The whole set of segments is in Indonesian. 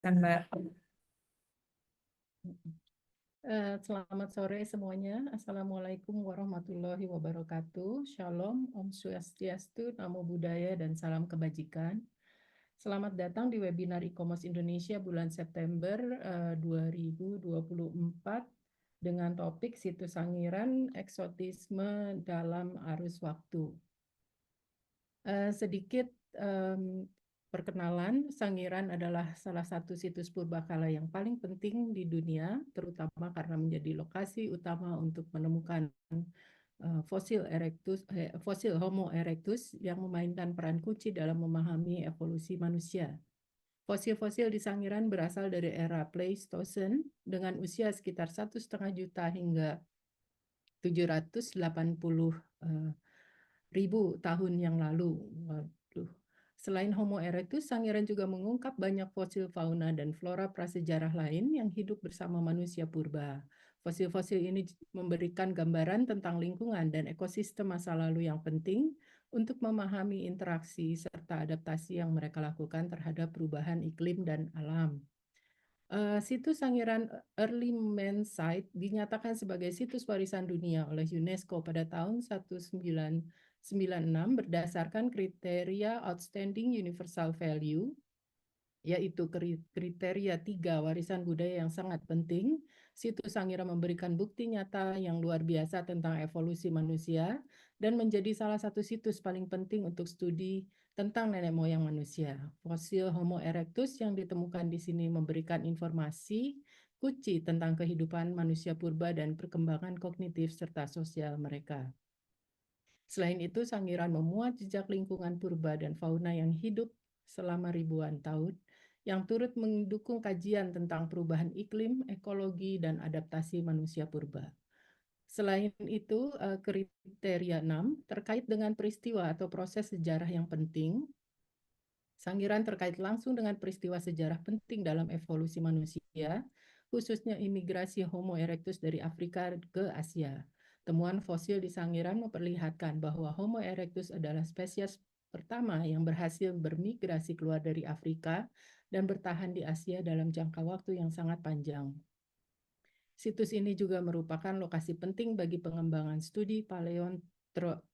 silakan Mbak. Selamat sore semuanya. Assalamualaikum warahmatullahi wabarakatuh. Shalom, Om Swastiastu, Namo Buddhaya, dan salam kebajikan. Selamat datang di webinar e-commerce Indonesia bulan September 2024 dengan topik situs Sangiran, eksotisme dalam arus waktu. Sedikit perkenalan, Sangiran adalah salah satu situs purbakala yang paling penting di dunia, terutama karena menjadi lokasi utama untuk menemukan fosil Homo erectus yang memainkan peran kunci dalam memahami evolusi manusia. Fosil-fosil di Sangiran berasal dari era Pleistocene dengan usia sekitar 1,5 juta hingga 780 ribu tahun yang lalu. Waduh. Selain Homo erectus, Sangiran juga mengungkap banyak fosil fauna dan flora prasejarah lain yang hidup bersama manusia purba. Fosil-fosil ini memberikan gambaran tentang lingkungan dan ekosistem masa lalu yang penting untuk memahami interaksi serta adaptasi yang mereka lakukan terhadap perubahan iklim dan alam. Situs Sangiran Early Man Site dinyatakan sebagai situs warisan dunia oleh UNESCO pada tahun 1996 berdasarkan kriteria Outstanding Universal Value, yaitu kriteria 3 warisan budaya yang sangat penting. Situs Sangiran memberikan bukti nyata yang luar biasa tentang evolusi manusia dan menjadi salah satu situs paling penting untuk studi tentang nenek moyang manusia. Fosil Homo erectus yang ditemukan di sini memberikan informasi kunci tentang kehidupan manusia purba dan perkembangan kognitif serta sosial mereka. Selain itu, Sangiran memuat jejak lingkungan purba dan fauna yang hidup selama ribuan tahun, yang turut mendukung kajian tentang perubahan iklim, ekologi, dan adaptasi manusia purba. Selain itu, kriteria 6 terkait dengan peristiwa atau proses sejarah yang penting. Sangiran terkait langsung dengan peristiwa sejarah penting dalam evolusi manusia, khususnya imigrasi Homo erectus dari Afrika ke Asia. Temuan fosil di Sangiran memperlihatkan bahwa Homo erectus adalah spesies pertama yang berhasil bermigrasi keluar dari Afrika dan bertahan di Asia dalam jangka waktu yang sangat panjang. Situs ini juga merupakan lokasi penting bagi pengembangan studi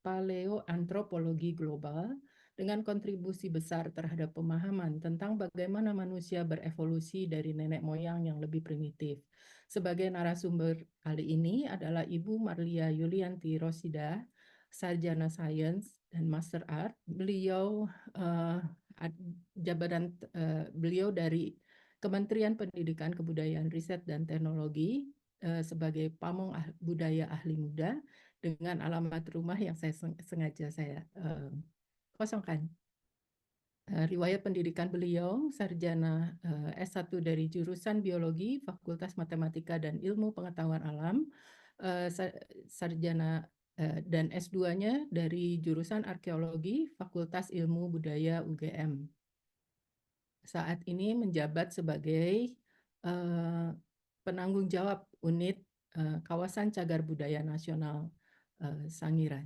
paleoantropologi global dengan kontribusi besar terhadap pemahaman tentang bagaimana manusia berevolusi dari nenek moyang yang lebih primitif. Sebagai narasumber kali ini adalah Ibu Marlia Yulianti Rosida, sarjana sains dan master art. Beliau beliau dari Kementerian Pendidikan, Kebudayaan, Riset, dan Teknologi sebagai pamong budaya ahli muda dengan alamat rumah yang sengaja saya kosongkan. Riwayat pendidikan beliau, sarjana S1 dari jurusan Biologi, Fakultas Matematika dan Ilmu Pengetahuan Alam, sarjana dan S2-nya dari jurusan Arkeologi, Fakultas Ilmu Budaya UGM. Saat ini menjabat sebagai penanggung jawab unit kawasan cagar budaya nasional Sangiran.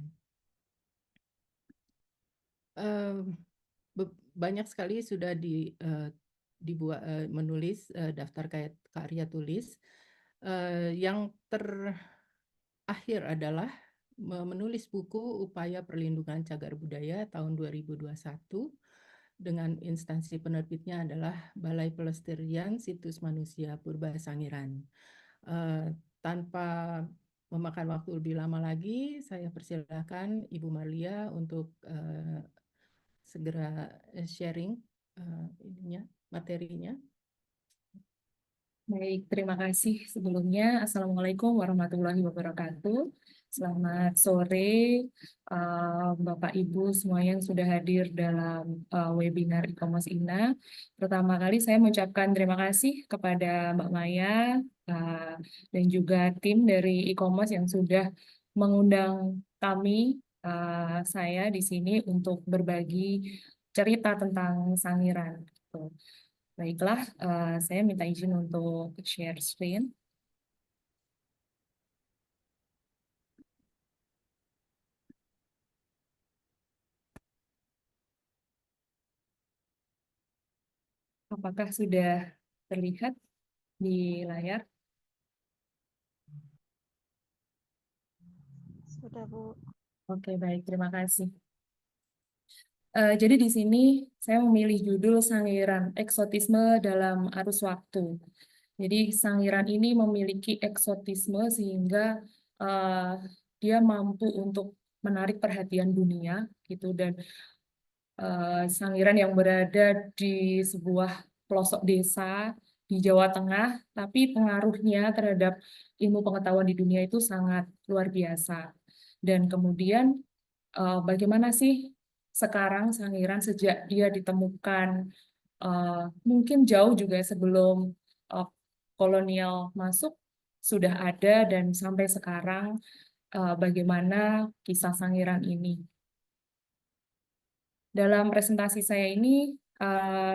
Banyak sekali sudah dibuat menulis daftar karya tulis. Yang terakhir adalah menulis buku Upaya Perlindungan Cagar Budaya tahun 2021. Dengan instansi penerbitnya adalah Balai Pelestarian Situs Manusia Purba Sangiran. Tanpa memakan waktu lebih lama lagi, saya persilakan Ibu Marlia untuk segera sharing materinya. Baik, terima kasih sebelumnya. Assalamualaikum warahmatullahi wabarakatuh. Selamat sore Bapak Ibu semua yang sudah hadir dalam webinar e-commerce INA. Pertama kali saya mengucapkan terima kasih kepada Mbak Maya dan juga tim dari e-commerce yang sudah mengundang kami, saya di sini untuk berbagi cerita tentang Sangiran. Baiklah, saya minta izin untuk share screen. Apakah sudah terlihat di layar? Sudah, Bu. Oke, baik, terima kasih. Jadi di sini saya memilih judul Sangiran Eksotisme dalam Arus Waktu. Jadi sangiran ini memiliki eksotisme sehingga eh, dia mampu untuk menarik perhatian dunia gitu, dan sangiran yang berada di sebuah pelosok desa di Jawa Tengah, tapi pengaruhnya terhadap ilmu pengetahuan di dunia itu sangat luar biasa. Dan kemudian bagaimana sih sekarang sangiran sejak dia ditemukan, mungkin jauh juga sebelum eh, kolonial masuk sudah ada, dan sampai sekarang bagaimana kisah sangiran ini. Dalam presentasi saya ini,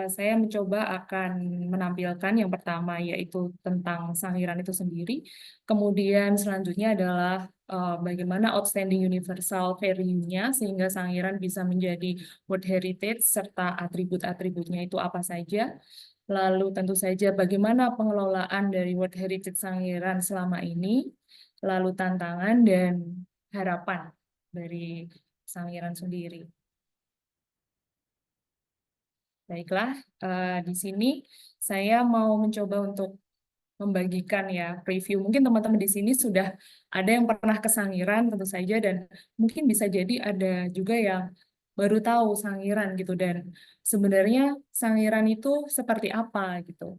saya mencoba akan menampilkan yang pertama yaitu tentang sangiran itu sendiri. Kemudian selanjutnya adalah bagaimana outstanding universal value-nya sehingga sangiran bisa menjadi World Heritage serta atribut-atributnya itu apa saja. Lalu tentu saja bagaimana pengelolaan dari World Heritage Sangiran selama ini, lalu tantangan dan harapan dari Sangiran sendiri. Baiklah, di sini saya mau mencoba untuk membagikan ya preview. Mungkin teman-teman di sini sudah ada yang pernah ke Sangiran tentu saja, dan mungkin bisa jadi ada juga yang baru tahu Sangiran gitu, dan sebenarnya Sangiran itu seperti apa gitu.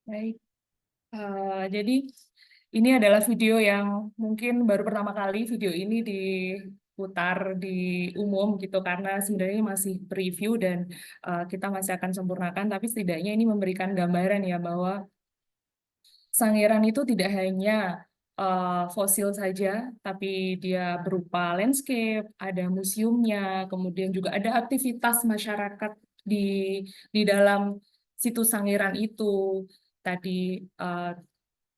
Baik, jadi ini adalah video yang mungkin baru pertama kali video ini diputar di umum gitu, karena sebenarnya masih preview dan kita masih akan sempurnakan, tapi setidaknya ini memberikan gambaran ya bahwa Sangiran itu tidak hanya fosil saja, tapi dia berupa landscape, ada museumnya, kemudian juga ada aktivitas masyarakat di dalam situs Sangiran itu. Tadi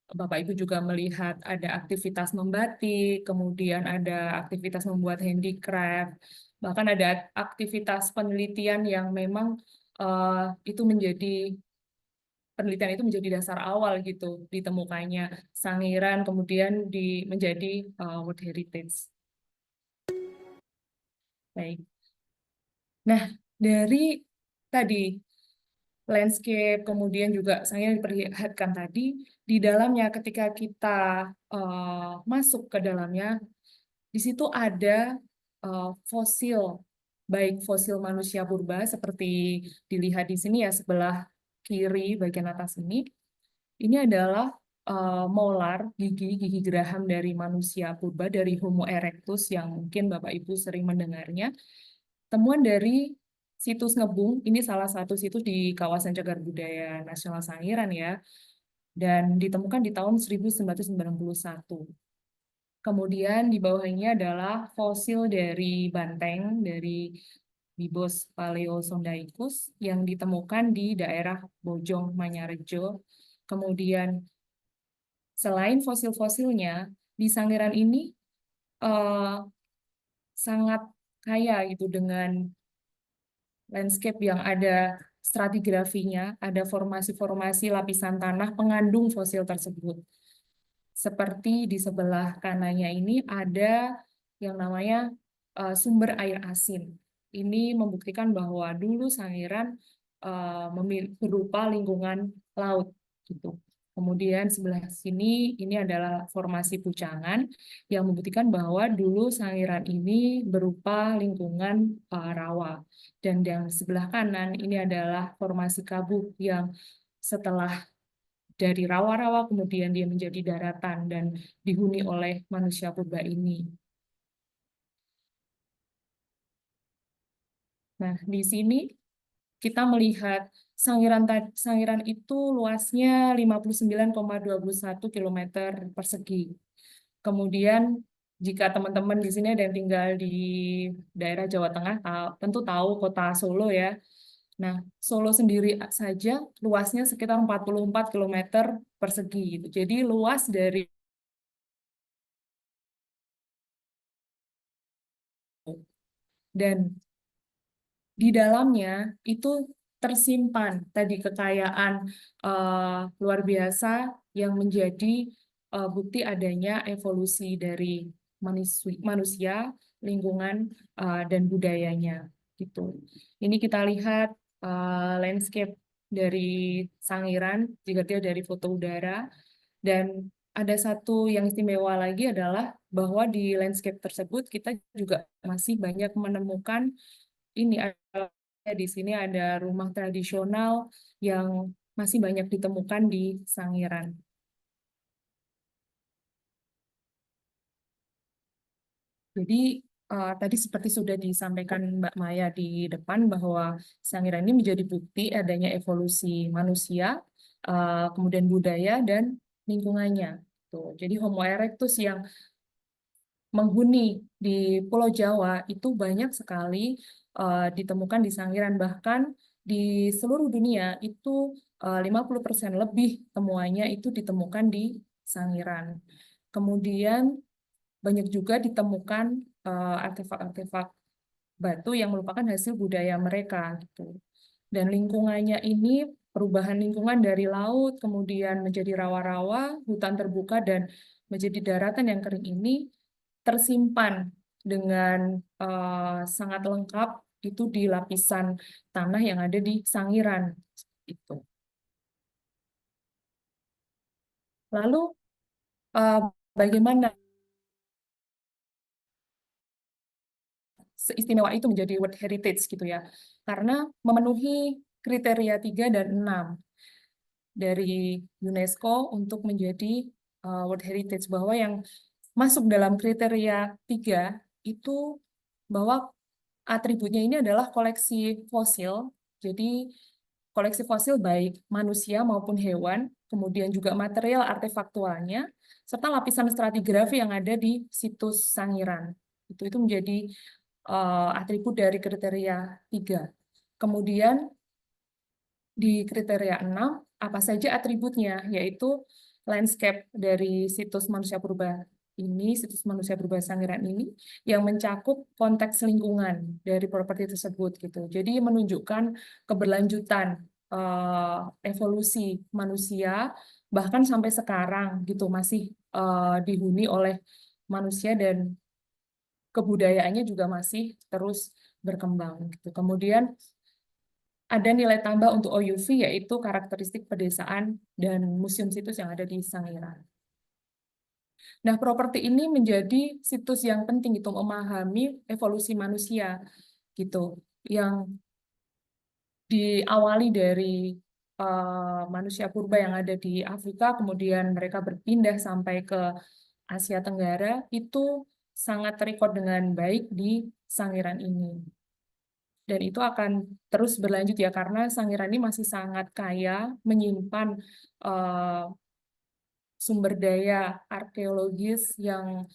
Bapak Ibu juga melihat ada aktivitas membatik, kemudian ada aktivitas membuat handicraft, bahkan ada aktivitas penelitian yang memang itu menjadi penelitian itu menjadi dasar awal gitu ditemukannya Sangiran kemudian menjadi World Heritage. Baik. Nah, dari tadi landscape kemudian juga saya diperlihatkan tadi di dalamnya ketika kita masuk ke dalamnya di situ ada fosil baik fosil manusia purba seperti dilihat di sini ya sebelah kiri bagian atas ini. Ini adalah molar gigi geraham dari manusia purba dari Homo erectus yang mungkin Bapak Ibu sering mendengarnya. Temuan dari situs Ngebung, ini salah satu situs di kawasan Cagar Budaya Nasional Sangiran ya, dan ditemukan di tahun 1991. Kemudian di bawahnya adalah fosil dari banteng dari Bibos paleosondaicus yang ditemukan di daerah Bojong Manyarejo. Kemudian selain fosil-fosilnya, di Sangiran ini sangat kaya gitu dengan landscape yang ada stratigrafinya, ada formasi-formasi lapisan tanah pengandung fosil tersebut. Seperti di sebelah kanannya ini ada yang namanya sumber air asin. Ini membuktikan bahwa dulu Sangiran berupa lingkungan laut gitu. Kemudian sebelah sini ini adalah formasi pucangan yang membuktikan bahwa dulu Sangiran ini berupa lingkungan rawa. Dan yang sebelah kanan ini adalah formasi kabuk yang setelah dari rawa-rawa kemudian dia menjadi daratan dan dihuni oleh manusia purba ini. Nah, di sini kita melihat Sangiran itu luasnya 59,21 km persegi. Kemudian jika teman-teman di sini ada yang tinggal di daerah Jawa Tengah, tentu tahu kota Solo ya. Nah, Solo sendiri saja luasnya sekitar 44 km persegi. Gitu. Jadi luas dari dan di dalamnya itu tersimpan tadi kekayaan luar biasa yang menjadi bukti adanya evolusi dari manusia, lingkungan dan budayanya gitu. Ini kita lihat landscape dari Sangiran jika dia dari foto udara dan ada satu yang istimewa lagi adalah bahwa di landscape tersebut kita juga masih banyak menemukan ini di sini ada rumah tradisional yang masih banyak ditemukan di Sangiran. Jadi tadi seperti sudah disampaikan Mbak Maya di depan bahwa Sangiran ini menjadi bukti adanya evolusi manusia, kemudian budaya dan lingkungannya. Tuh, jadi Homo erectus yang menghuni di Pulau Jawa itu banyak sekali ditemukan di Sangiran. Bahkan di seluruh dunia itu 50% lebih temuannya itu ditemukan di Sangiran. Kemudian banyak juga ditemukan artefak-artefak batu yang merupakan hasil budaya mereka gitu. Dan lingkungannya ini perubahan lingkungan dari laut kemudian menjadi rawa-rawa, hutan terbuka dan menjadi daratan yang kering ini tersimpan dengan sangat lengkap itu di lapisan tanah yang ada di Sangiran itu. Lalu bagaimana seistimewa itu menjadi World Heritage gitu ya? Karena memenuhi kriteria 3 dan 6 dari UNESCO untuk menjadi World Heritage, bahwa yang masuk dalam kriteria 3 itu bahwa atributnya ini adalah koleksi fosil. Jadi koleksi fosil baik manusia maupun hewan, kemudian juga material artefaktualnya, serta lapisan stratigrafi yang ada di situs Sangiran. Itu menjadi atribut dari kriteria 3. Kemudian di kriteria 6, apa saja atributnya, yaitu landscape dari situs manusia purba ini, situs manusia purba Sangiran ini, yang mencakup konteks lingkungan dari properti tersebut gitu. Jadi menunjukkan keberlanjutan evolusi manusia bahkan sampai sekarang gitu masih dihuni oleh manusia dan kebudayaannya juga masih terus berkembang gitu. Kemudian ada nilai tambah untuk OUV yaitu karakteristik pedesaan dan museum situs yang ada di Sangiran. Nah, properti ini menjadi situs yang penting itu memahami evolusi manusia gitu, yang diawali dari manusia purba yang ada di Afrika, kemudian mereka berpindah sampai ke Asia Tenggara, itu sangat terrecord dengan baik di Sangiran ini. Dan itu akan terus berlanjut ya, karena Sangiran ini masih sangat kaya, menyimpan eh, sumber daya arkeologis yang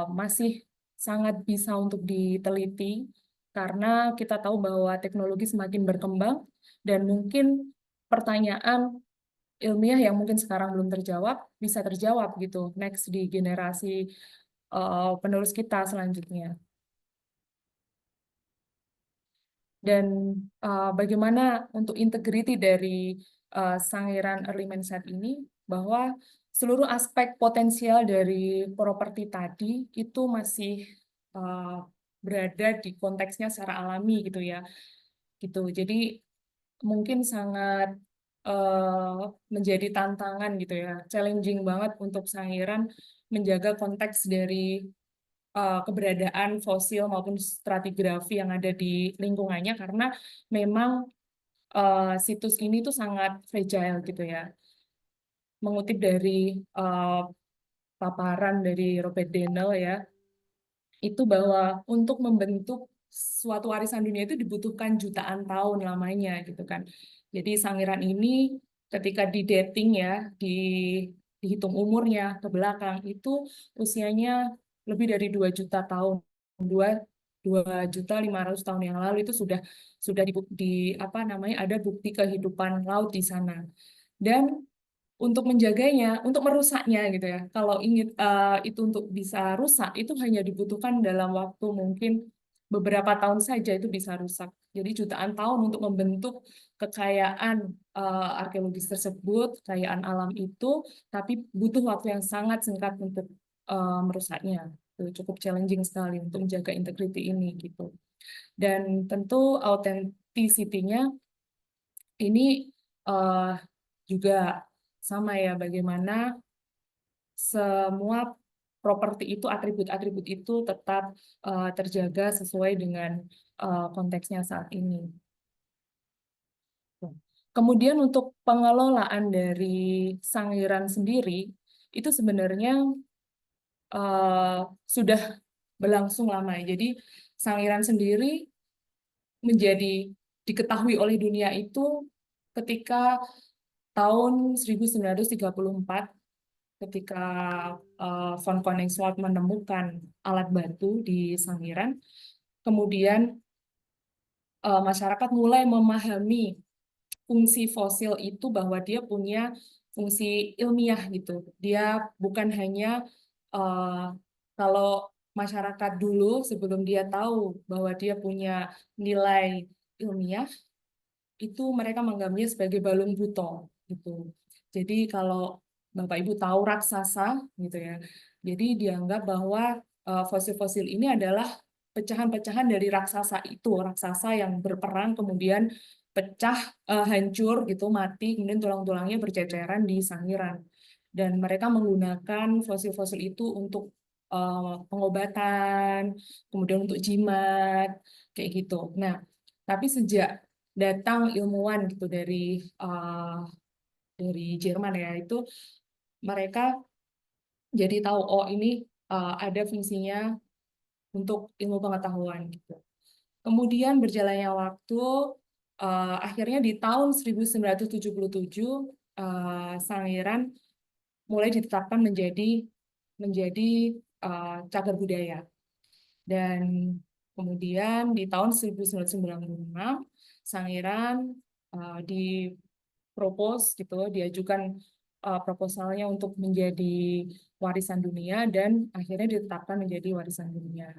masih sangat bisa untuk diteliti, karena kita tahu bahwa teknologi semakin berkembang, dan mungkin pertanyaan ilmiah yang mungkin sekarang belum terjawab, bisa terjawab gitu, next di generasi penerus kita selanjutnya. Dan bagaimana untuk integriti dari Sangiran Early Mindset ini, bahwa seluruh aspek potensial dari properti tadi itu masih berada di konteksnya secara alami gitu ya. Gitu. Jadi mungkin sangat menjadi tantangan gitu ya, challenging banget untuk Sangiran menjaga konteks dari keberadaan fosil maupun stratigrafi yang ada di lingkungannya, karena memang situs ini tuh sangat fragile gitu ya. Mengutip dari paparan dari Robert Dennell ya, itu bahwa untuk membentuk suatu warisan dunia itu dibutuhkan jutaan tahun lamanya gitu kan. Jadi Sangiran ini ketika didating ya, dihitung umurnya ke belakang itu usianya lebih dari 2 juta tahun. 2.500.000 tahun yang lalu itu sudah apa namanya, ada bukti kehidupan laut di sana. Dan untuk menjaganya, untuk merusaknya gitu ya. Kalau ingin itu untuk bisa rusak, itu hanya dibutuhkan dalam waktu mungkin beberapa tahun saja itu bisa rusak. Jadi jutaan tahun untuk membentuk kekayaan arkeologis tersebut, kekayaan alam itu, tapi butuh waktu yang sangat singkat untuk merusaknya. Itu cukup challenging sekali untuk menjaga integriti ini gitu. Dan tentu authenticity-nya ini eh, juga sama ya, bagaimana semua properti itu, atribut-atribut itu tetap terjaga sesuai dengan konteksnya saat ini. Kemudian untuk pengelolaan dari Sangiran sendiri, itu sebenarnya sudah berlangsung lama ya. Jadi Sangiran sendiri menjadi diketahui oleh dunia itu ketika tahun 1934, ketika von Koningswald menemukan alat batu di Sangiran, kemudian masyarakat mulai memahami fungsi fosil itu, bahwa dia punya fungsi ilmiah gitu. Dia bukan hanya uh, kalau masyarakat dulu sebelum dia tahu bahwa dia punya nilai ilmiah, itu mereka menganggapnya sebagai balung buto gitu. Jadi kalau Bapak Ibu tahu raksasa gitu ya, jadi dianggap bahwa fosil-fosil ini adalah pecahan-pecahan dari raksasa itu, raksasa yang berperang kemudian pecah, hancur gitu, mati, kemudian tulang-tulangnya berceceran di Sangiran. Dan mereka menggunakan fosil-fosil itu untuk pengobatan, kemudian untuk jimat, kayak gitu. Nah, tapi sejak datang ilmuwan gitu dari Jerman ya, itu mereka jadi tahu, oh ini ada fungsinya untuk ilmu pengetahuan gitu. Kemudian berjalannya waktu, akhirnya di tahun 1977 Sangiran mulai ditetapkan menjadi cagar budaya. Dan kemudian di tahun 1996 Sangiran dipropos gitu, diajukan proposalnya untuk menjadi warisan dunia dan akhirnya ditetapkan menjadi warisan dunia.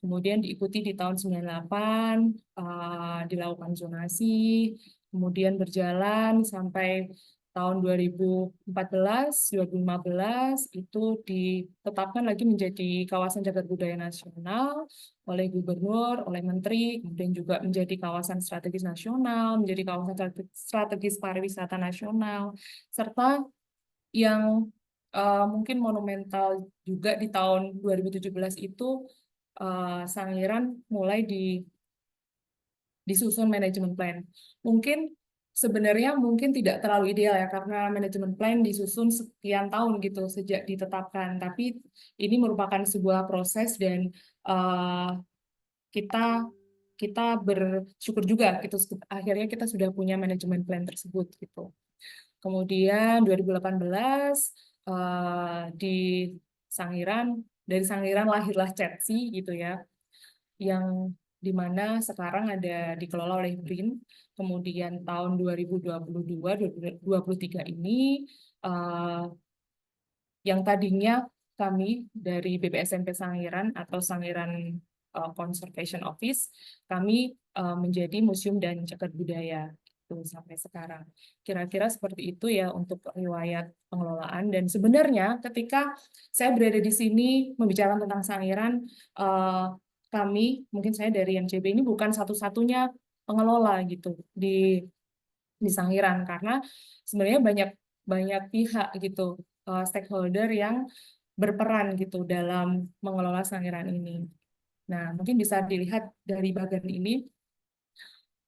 Kemudian diikuti di tahun 98, dilakukan zonasi, kemudian berjalan sampai tahun 2014, 2015 itu ditetapkan lagi menjadi kawasan cagar budaya nasional oleh gubernur, oleh menteri, kemudian juga menjadi kawasan strategis nasional, menjadi kawasan strategis pariwisata nasional, serta yang mungkin monumental juga di tahun 2017 itu Sangiran mulai disusun manajemen plan. Mungkin sebenarnya mungkin tidak terlalu ideal ya karena manajemen plan disusun sekian tahun gitu sejak ditetapkan. Tapi ini merupakan sebuah proses dan kita kita bersyukur juga gitu akhirnya kita sudah punya manajemen plan tersebut gitu. Kemudian 2018 di Sangiran, dari Sangiran lahirlah CETSI gitu ya, yang di mana sekarang ada dikelola oleh BRIN. Kemudian tahun 2022-2023 ini yang tadinya kami dari BPSMP Sangiran atau Sangiran Conservation Office, kami menjadi museum dan cagar budaya gitu, sampai sekarang. Kira-kira seperti itu ya untuk riwayat pengelolaan. Dan sebenarnya ketika saya berada di sini membicarakan tentang Sangiran, kami, mungkin saya dari MCB ini bukan satu-satunya pengelola gitu di Sangiran karena sebenarnya banyak banyak pihak gitu stakeholder yang berperan gitu dalam mengelola Sangiran ini. Nah, mungkin bisa dilihat dari bagian ini,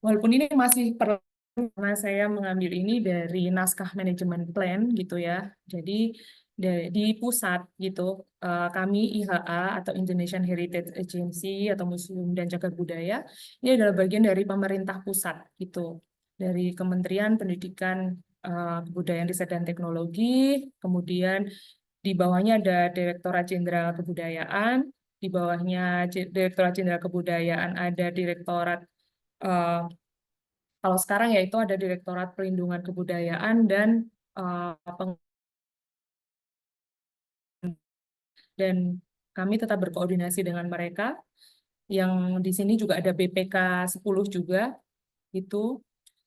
walaupun ini masih perlu karena saya mengambil ini dari naskah manajemen plan gitu ya. Jadi di pusat gitu, kami IHA atau Indonesian Heritage Agency atau Museum dan Cagar Budaya ini adalah bagian dari pemerintah pusat gitu, dari Kementerian Pendidikan, Kebudayaan, Riset dan Teknologi, kemudian di bawahnya ada Direktorat Jenderal Kebudayaan, di bawahnya Direktorat Jenderal Kebudayaan ada Direktorat eh, kalau sekarang ya itu ada Direktorat Perlindungan Kebudayaan dan dan kami tetap berkoordinasi dengan mereka. Yang di sini juga ada BPK 10 juga itu.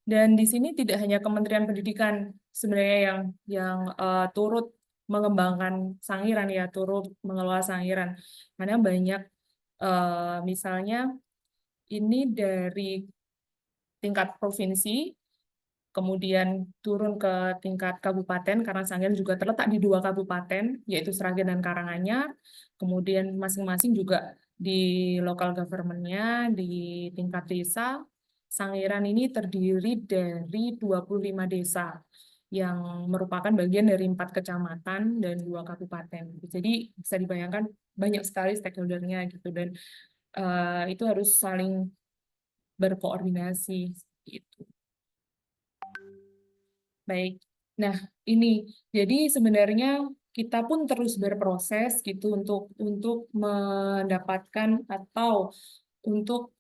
Dan di sini tidak hanya Kementerian Pendidikan sebenarnya yang turut mengembangkan Sangiran ya, turut mengelola Sangiran. Karena banyak misalnya ini dari tingkat provinsi, kemudian turun ke tingkat kabupaten, karena Sangiran juga terletak di 2 kabupaten, yaitu Sragen dan Karanganyar. Kemudian masing-masing juga di local government-nya, di tingkat desa, Sangiran ini terdiri dari 25 desa, yang merupakan bagian dari 4 kecamatan dan 2 kabupaten. Jadi bisa dibayangkan banyak sekali stakeholder-nya gitu, dan itu harus saling berkoordinasi gitu. Baik. Nah, ini jadi sebenarnya kita pun terus berproses gitu untuk mendapatkan atau untuk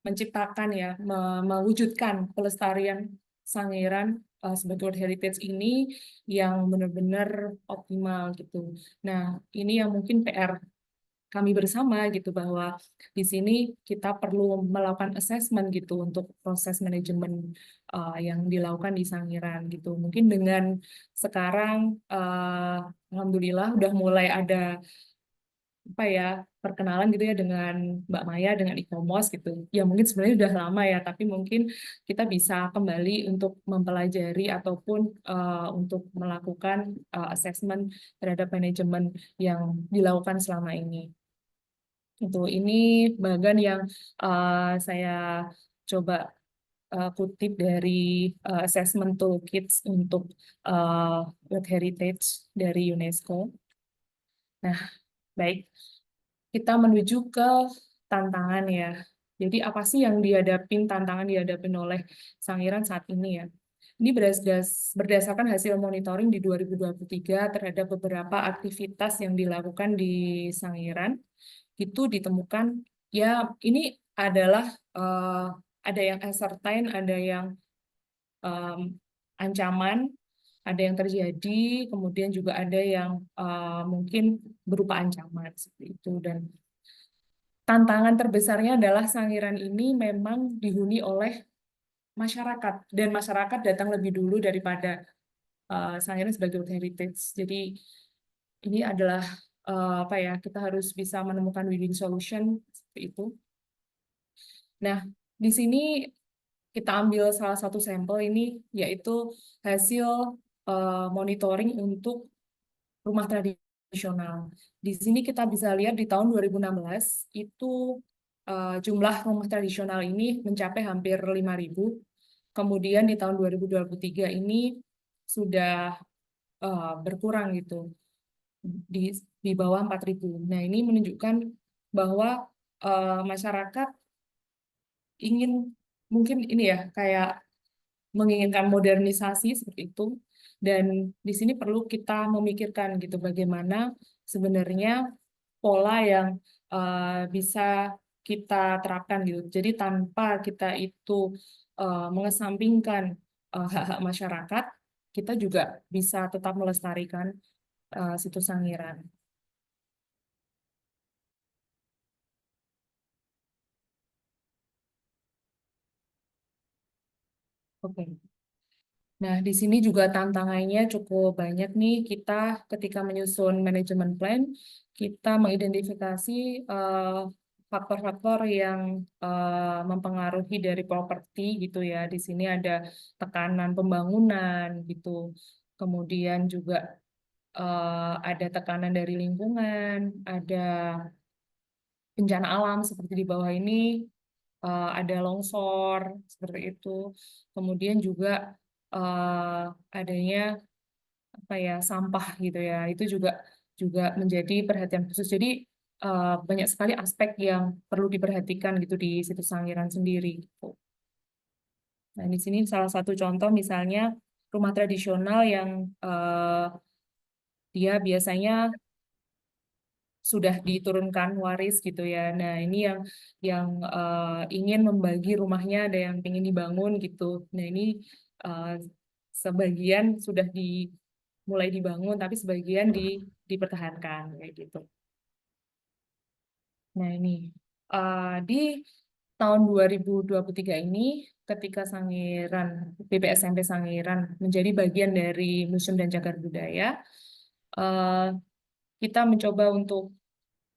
menciptakan ya, mewujudkan pelestarian Sangiran sebagai World Heritage ini yang benar-benar optimal gitu. Nah, ini yang mungkin PR kami bersama gitu, bahwa di sini kita perlu melakukan assessment gitu untuk proses manajemen yang dilakukan di Sangiran gitu. Mungkin dengan sekarang alhamdulillah udah mulai ada apa ya, perkenalan gitu ya dengan Mbak Maya dengan e-commerce gitu. Ya mungkin sebenarnya udah lama ya, tapi mungkin kita bisa kembali untuk mempelajari ataupun untuk melakukan assessment terhadap manajemen yang dilakukan selama ini. Ini bagian yang saya coba kutip dari assessment toolkits untuk World Heritage dari UNESCO. Nah, baik, kita menuju ke tantangan ya. Jadi apa sih yang tantangan dihadapin oleh Sangiran saat ini ya? Ini berdasarkan hasil monitoring di 2023 terhadap beberapa aktivitas yang dilakukan di Sangiran, itu ditemukan ya ini adalah ada yang uncertain, ada yang ancaman, ada yang terjadi, kemudian juga ada yang mungkin berupa ancaman seperti itu. Dan tantangan terbesarnya adalah Sangiran ini memang dihuni oleh masyarakat, dan masyarakat datang lebih dulu daripada Sangiran sebagai World Heritage. Jadi ini adalah apa ya, kita harus bisa menemukan win-win solution seperti itu. Nah, di sini kita ambil salah satu sampel ini, yaitu hasil monitoring untuk rumah tradisional. Di sini kita bisa lihat di tahun 2016 itu jumlah rumah tradisional ini mencapai hampir 5.000. Kemudian di tahun 2023 ini sudah berkurang gitu, di bawah 4.000. Nah, ini menunjukkan bahwa masyarakat ingin, mungkin ini ya, kayak menginginkan modernisasi seperti itu. Dan di sini perlu kita memikirkan gitu bagaimana sebenarnya pola yang bisa kita terapkan gitu. Jadi tanpa kita itu mengesampingkan hak-hak masyarakat, kita juga bisa tetap melestarikan situs Sangiran. Oke. Nah, di sini juga tantangannya cukup banyak nih. Kita ketika menyusun manajemen plan, kita mengidentifikasi faktor-faktor yang mempengaruhi dari properti gitu ya. Di sini ada tekanan pembangunan gitu. Kemudian juga ada tekanan dari lingkungan, ada bencana alam seperti di bawah ini, ada longsor seperti itu. Kemudian juga adanya apa ya, sampah gitu ya, itu juga juga menjadi perhatian khusus. Jadi banyak sekali aspek yang perlu diperhatikan gitu di situs Sangiran sendiri gitu. Nah, di sini salah satu contoh misalnya rumah tradisional yang dia biasanya sudah diturunkan waris gitu ya. Nah, ini yang ingin membagi rumahnya, ada yang ingin dibangun gitu. Nah, ini eh, sebagian sudah mulai dibangun, tapi sebagian dipertahankan kayak gitu. Nah, ini di tahun 2023 ini, ketika Sangiran, BPSMP Sangiran menjadi bagian dari Museum dan Cagar Budaya, eh, kita mencoba untuk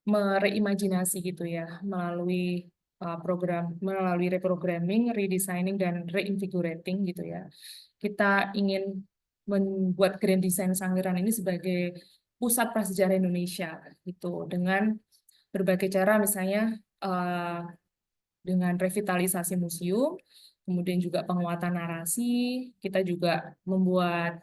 mereimajinasi gitu ya, melalui melalui reprogramming, redesigning, dan reinvigorating gitu ya. Kita ingin membuat Grand Design Sangiran ini sebagai pusat prasejarah Indonesia gitu, dengan berbagai cara, misalnya eh, dengan revitalisasi museum, kemudian juga penguatan narasi. Kita juga membuat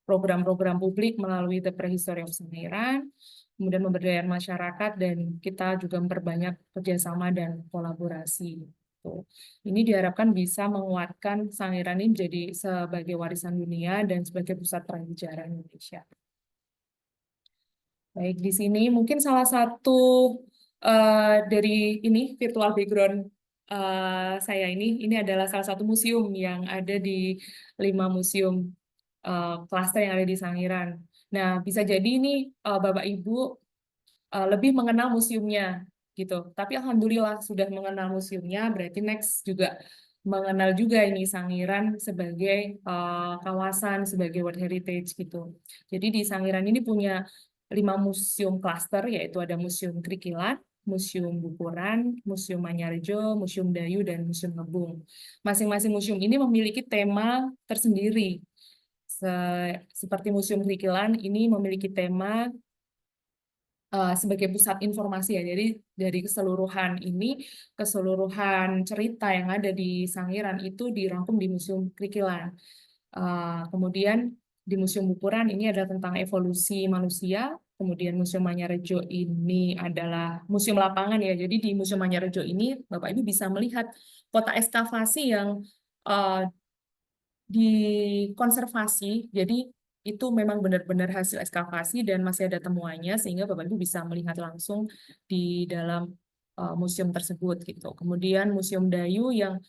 program-program publik melalui The Prehistory of Sangiran, kemudian pemberdayaan masyarakat, dan kita juga memperbanyak kerjasama dan kolaborasi. Tuh. Ini diharapkan bisa menguatkan Sangiran ini menjadi sebagai warisan dunia dan sebagai pusat prasejarah Indonesia. Baik, di sini mungkin salah satu dari ini virtual background saya ini adalah salah satu museum yang ada di 5 museum klaster yang ada di Sangiran. Nah, bisa jadi ini Bapak Ibu lebih mengenal museumnya gitu. Tapi alhamdulillah sudah mengenal museumnya, berarti next juga mengenal juga ini Sangiran sebagai kawasan, sebagai World Heritage gitu. Jadi di Sangiran ini punya 5 museum klaster, yaitu ada Museum Krikilan, Museum Bukuran, Museum Manyarjo, Museum Dayu, dan Museum Ngebung. Masing-masing museum ini memiliki tema tersendiri. Seperti Museum Krikilan ini memiliki tema sebagai pusat informasi ya. Jadi dari keseluruhan keseluruhan cerita yang ada di Sangiran itu dirangkum di Museum Krikilan. Kemudian di Museum Bukuran ini adalah tentang evolusi manusia. Kemudian Museum Manyarejo ini adalah museum lapangan ya. Jadi di Museum Manyarejo ini Bapak Ibu bisa melihat kota ekskavasi yang uh, dikonservasi. Jadi itu memang benar-benar hasil ekskavasi dan masih ada temuannya, sehingga Bapak Ibu bisa melihat langsung di dalam museum tersebut gitu. Kemudian Museum Dayu yang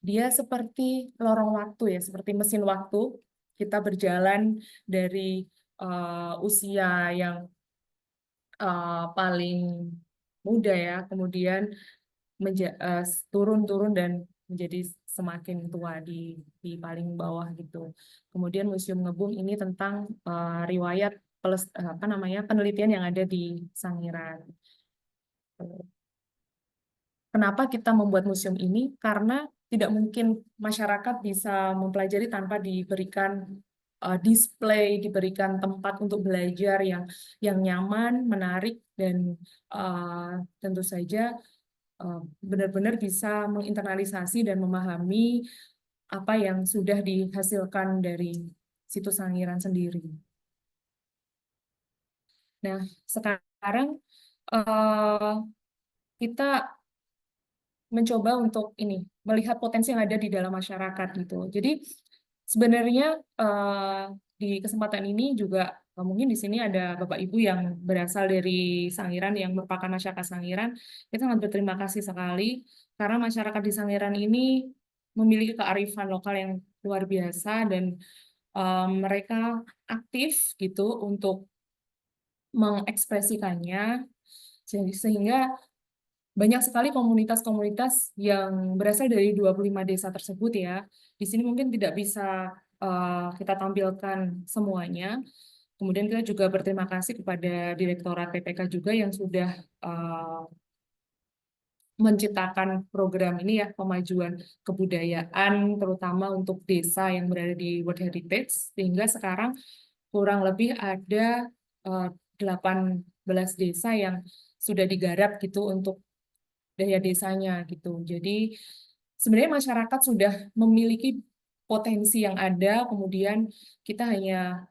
dia seperti lorong waktu ya, seperti mesin waktu. kita berjalan dari usia yang paling muda ya, kemudian turun-turun dan menjadi semakin tua di paling bawah gitu. Kemudian Museum Ngebum ini tentang riwayat apa namanya penelitian yang ada di Sangiran. Kenapa kita membuat museum ini? Karena tidak mungkin masyarakat bisa mempelajari tanpa diberikan display, diberikan tempat untuk belajar yang nyaman, menarik, dan tentu saja benar-benar bisa menginternalisasi dan memahami apa yang sudah dihasilkan dari situs Sangiran sendiri. Nah, sekarang kita mencoba untuk ini melihat potensi yang ada di dalam masyarakat gitu. Jadi sebenarnya di kesempatan ini juga mungkin di sini ada Bapak Ibu yang berasal dari Sangiran yang merupakan masyarakat Sangiran. Kita sangat berterima kasih sekali karena masyarakat di Sangiran ini memiliki kearifan lokal yang luar biasa dan mereka aktif gitu untuk mengekspresikannya sehingga banyak sekali komunitas-komunitas yang berasal dari 25 desa tersebut ya. Di sini mungkin tidak bisa kita tampilkan semuanya. Kemudian kita juga berterima kasih kepada Direktorat PPK juga yang sudah menciptakan program ini ya, pemajuan kebudayaan terutama untuk desa yang berada di World Heritage, sehingga sekarang kurang lebih ada 18 desa yang sudah digarap gitu untuk daya desanya gitu. Jadi sebenarnya masyarakat sudah memiliki potensi yang ada, kemudian kita hanya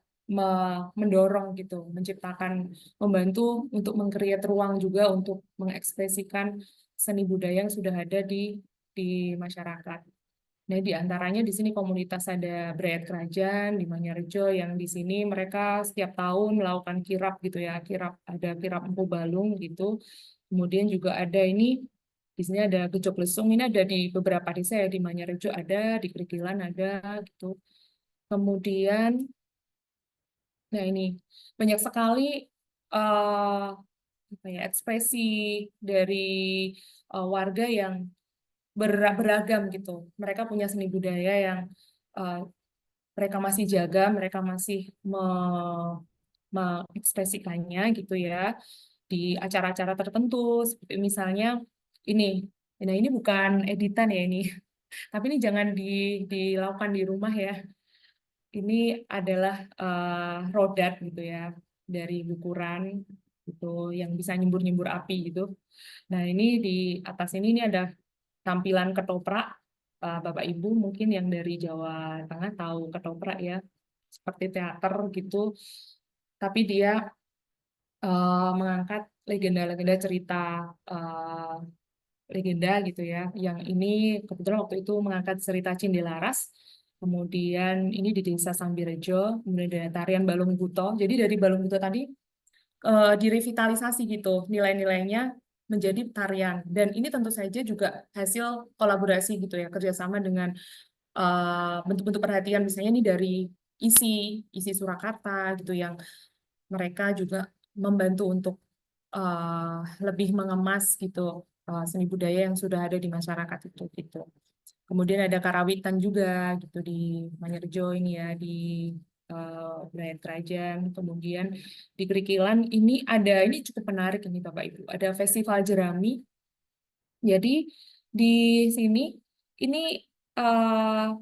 mendorong gitu, menciptakan, membantu untuk meng-create ruang juga untuk mengekspresikan seni budaya yang sudah ada di masyarakat. Nah, di antaranya di sini komunitas ada Brayat Kerajaan di Manyarjo yang di sini mereka setiap tahun melakukan kirap gitu ya, ada kirap Empu Balung gitu. Kemudian juga ada ini di sini ada Gejok Lesung, ini ada di beberapa desa ya, di Manyarjo ada, di Krikilan ada gitu. Kemudian nah ini banyak sekali apa ya, ekspresi dari warga yang beragam gitu. Mereka punya seni budaya yang uh, mereka masih jaga, mereka masih mengekspresikannya gitu ya di acara-acara tertentu. Seperti misalnya ini, nah ini bukan editan ya ini, tapi ini jangan dilakukan di rumah ya. Ini adalah rodat gitu ya dari bukuran gitu yang bisa nyembur-nyembur api gitu. Nah ini di atas ini ada tampilan ketoprak. Bapak Ibu mungkin yang dari Jawa Tengah tahu ketoprak ya, seperti teater gitu. Tapi dia mengangkat legenda-legenda cerita legenda gitu ya. Yang ini kebetulan waktu itu mengangkat cerita Cindelaras. Kemudian ini di Desa Sambirejo, kemudian ada tarian Balung Buto. Jadi dari Balung Buto tadi direvitalisasi gitu nilai-nilainya menjadi tarian, dan ini tentu saja juga hasil kolaborasi gitu ya, kerjasama dengan bentuk-bentuk perhatian misalnya ini dari isi Surakarta gitu yang mereka juga membantu untuk lebih mengemas gitu seni budaya yang sudah ada di masyarakat itu gitu. Kemudian ada karawitan juga gitu di Manyarjo ini ya, di Brayat Kerajaan. Kemudian di Kerikilan ini ada, ini cukup menarik ini Bapak Ibu, ada festival jerami. Jadi di sini ini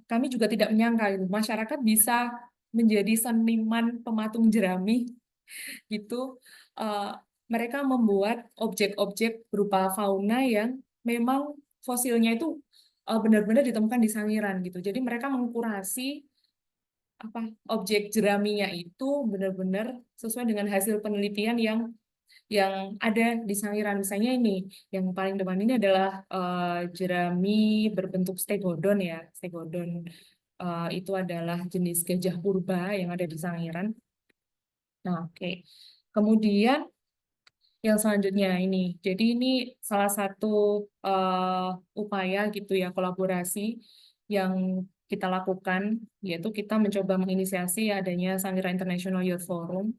kami juga tidak menyangka gitu, masyarakat bisa menjadi seniman pematung jerami gitu. Eh, Mereka membuat objek-objek berupa fauna yang memang fosilnya itu benar-benar ditemukan di Sangiran gitu. Jadi mereka mengkurasi apa objek jeraminya itu benar-benar sesuai dengan hasil penelitian yang ada di Sangiran. Misalnya ini yang paling depan ini adalah jerami berbentuk stegodon ya. Stegodon itu adalah jenis gajah purba yang ada di Sangiran. Nah, oke. Kemudian yang selanjutnya ini, jadi ini salah satu upaya gitu ya kolaborasi yang kita lakukan, yaitu kita mencoba menginisiasi adanya Sangiran International Youth Forum,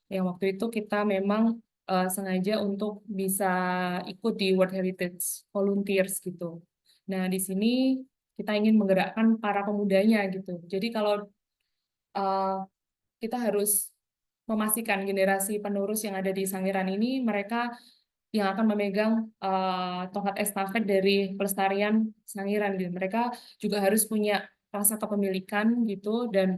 yang waktu itu kita memang sengaja untuk bisa ikut di World Heritage Volunteers gitu. Nah, di sini kita ingin menggerakkan para pemudanya gitu. Jadi kalau kita harus memastikan generasi penerus yang ada di Sangiran ini, mereka yang akan memegang tongkat estafet dari pelestarian Sangiran gitu. Mereka juga harus punya rasa kepemilikan gitu dan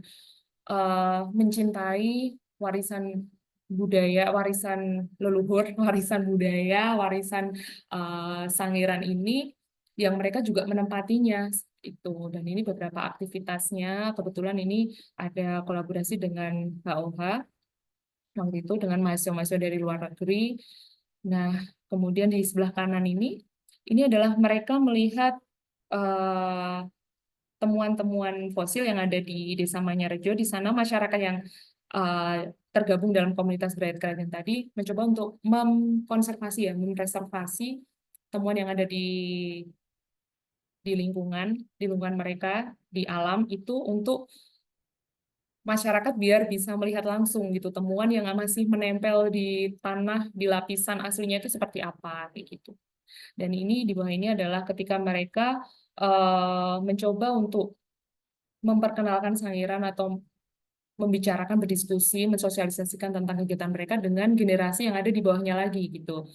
mencintai warisan budaya, warisan leluhur, warisan budaya, warisan Sangiran ini yang mereka juga menempatinya itu. Dan ini beberapa aktivitasnya. Kebetulan ini ada kolaborasi dengan HOH waktu itu dengan mahasiswa-mahasiswa dari luar negeri. Nah, kemudian di sebelah kanan ini adalah mereka melihat eh, temuan-temuan fosil yang ada di Desa Manyarejo. Di sana masyarakat yang tergabung dalam komunitas Brayat Kragen tadi mencoba untuk mengkonservasi ya, mereservasi temuan yang ada di lingkungan mereka di alam itu untuk masyarakat biar bisa melihat langsung gitu temuan yang masih menempel di tanah di lapisan aslinya itu seperti apa kayak gitu. Dan ini di bawah ini adalah ketika mereka mencoba untuk memperkenalkan Sangiran atau membicarakan, berdiskusi, mensosialisasikan tentang kegiatan mereka dengan generasi yang ada di bawahnya lagi gitu,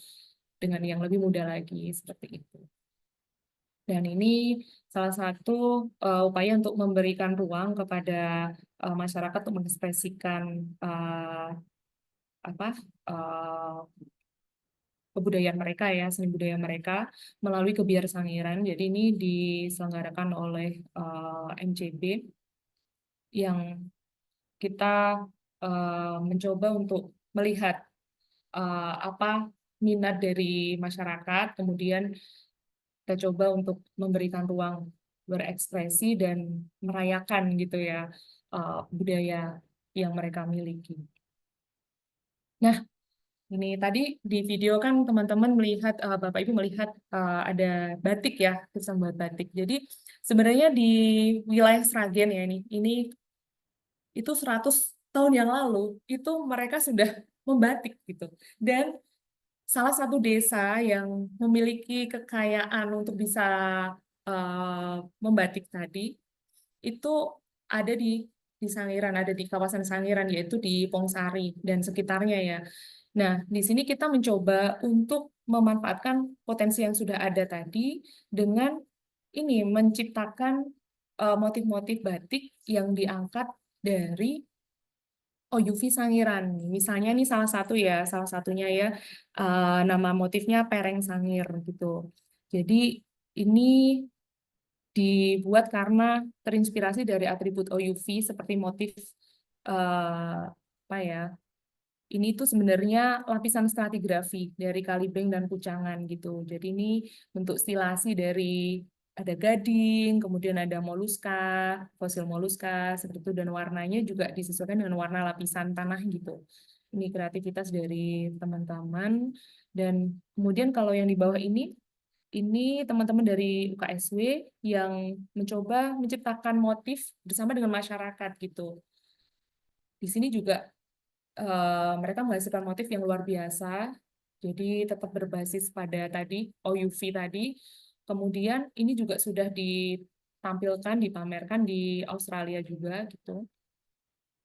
dengan yang lebih muda lagi seperti itu. Dan ini salah satu upaya untuk memberikan ruang kepada masyarakat untuk mengekspresikan apa uh, kebudayaan mereka ya, seni budaya mereka melalui kebiasaan. Jadi ini diselenggarakan oleh MCB yang kita mencoba untuk melihat apa minat dari masyarakat, kemudian kita coba untuk memberikan ruang berekspresi dan merayakan gitu ya budaya yang mereka miliki. Nah, ini tadi di video kan teman-teman melihat, Bapak Ibu melihat ada batik ya, kisah buat batik. Jadi sebenarnya di wilayah Sragen ya ini itu 100 tahun yang lalu itu mereka sudah membatik gitu. Dan salah satu desa yang memiliki kekayaan untuk bisa membatik tadi itu ada di Sangiran, ada di kawasan Sangiran yaitu di Pongsari dan sekitarnya ya. Nah, di sini kita mencoba untuk memanfaatkan potensi yang sudah ada tadi dengan ini menciptakan motif-motif batik yang diangkat dari OUV Sangiran. Misalnya ini salah satu ya, salah satunya ya nama motifnya Pereng Sangir gitu. Jadi ini dibuat karena terinspirasi dari atribut OUV seperti motif apa ya? Ini tuh sebenarnya lapisan stratigrafi dari Kalibeng dan Pucangan gitu. Jadi ini bentuk stilasi dari ada gading, kemudian ada moluska, fosil moluska seperti itu dan warnanya juga disesuaikan dengan warna lapisan tanah gitu. Ini kreativitas dari teman-teman dan kemudian kalau yang di bawah ini teman-teman dari UKSW yang mencoba menciptakan motif bersama dengan masyarakat gitu. Di sini juga mereka menghasilkan motif yang luar biasa. Jadi tetap berbasis pada tadi OUV tadi. Kemudian ini juga sudah ditampilkan, dipamerkan di Australia juga gitu.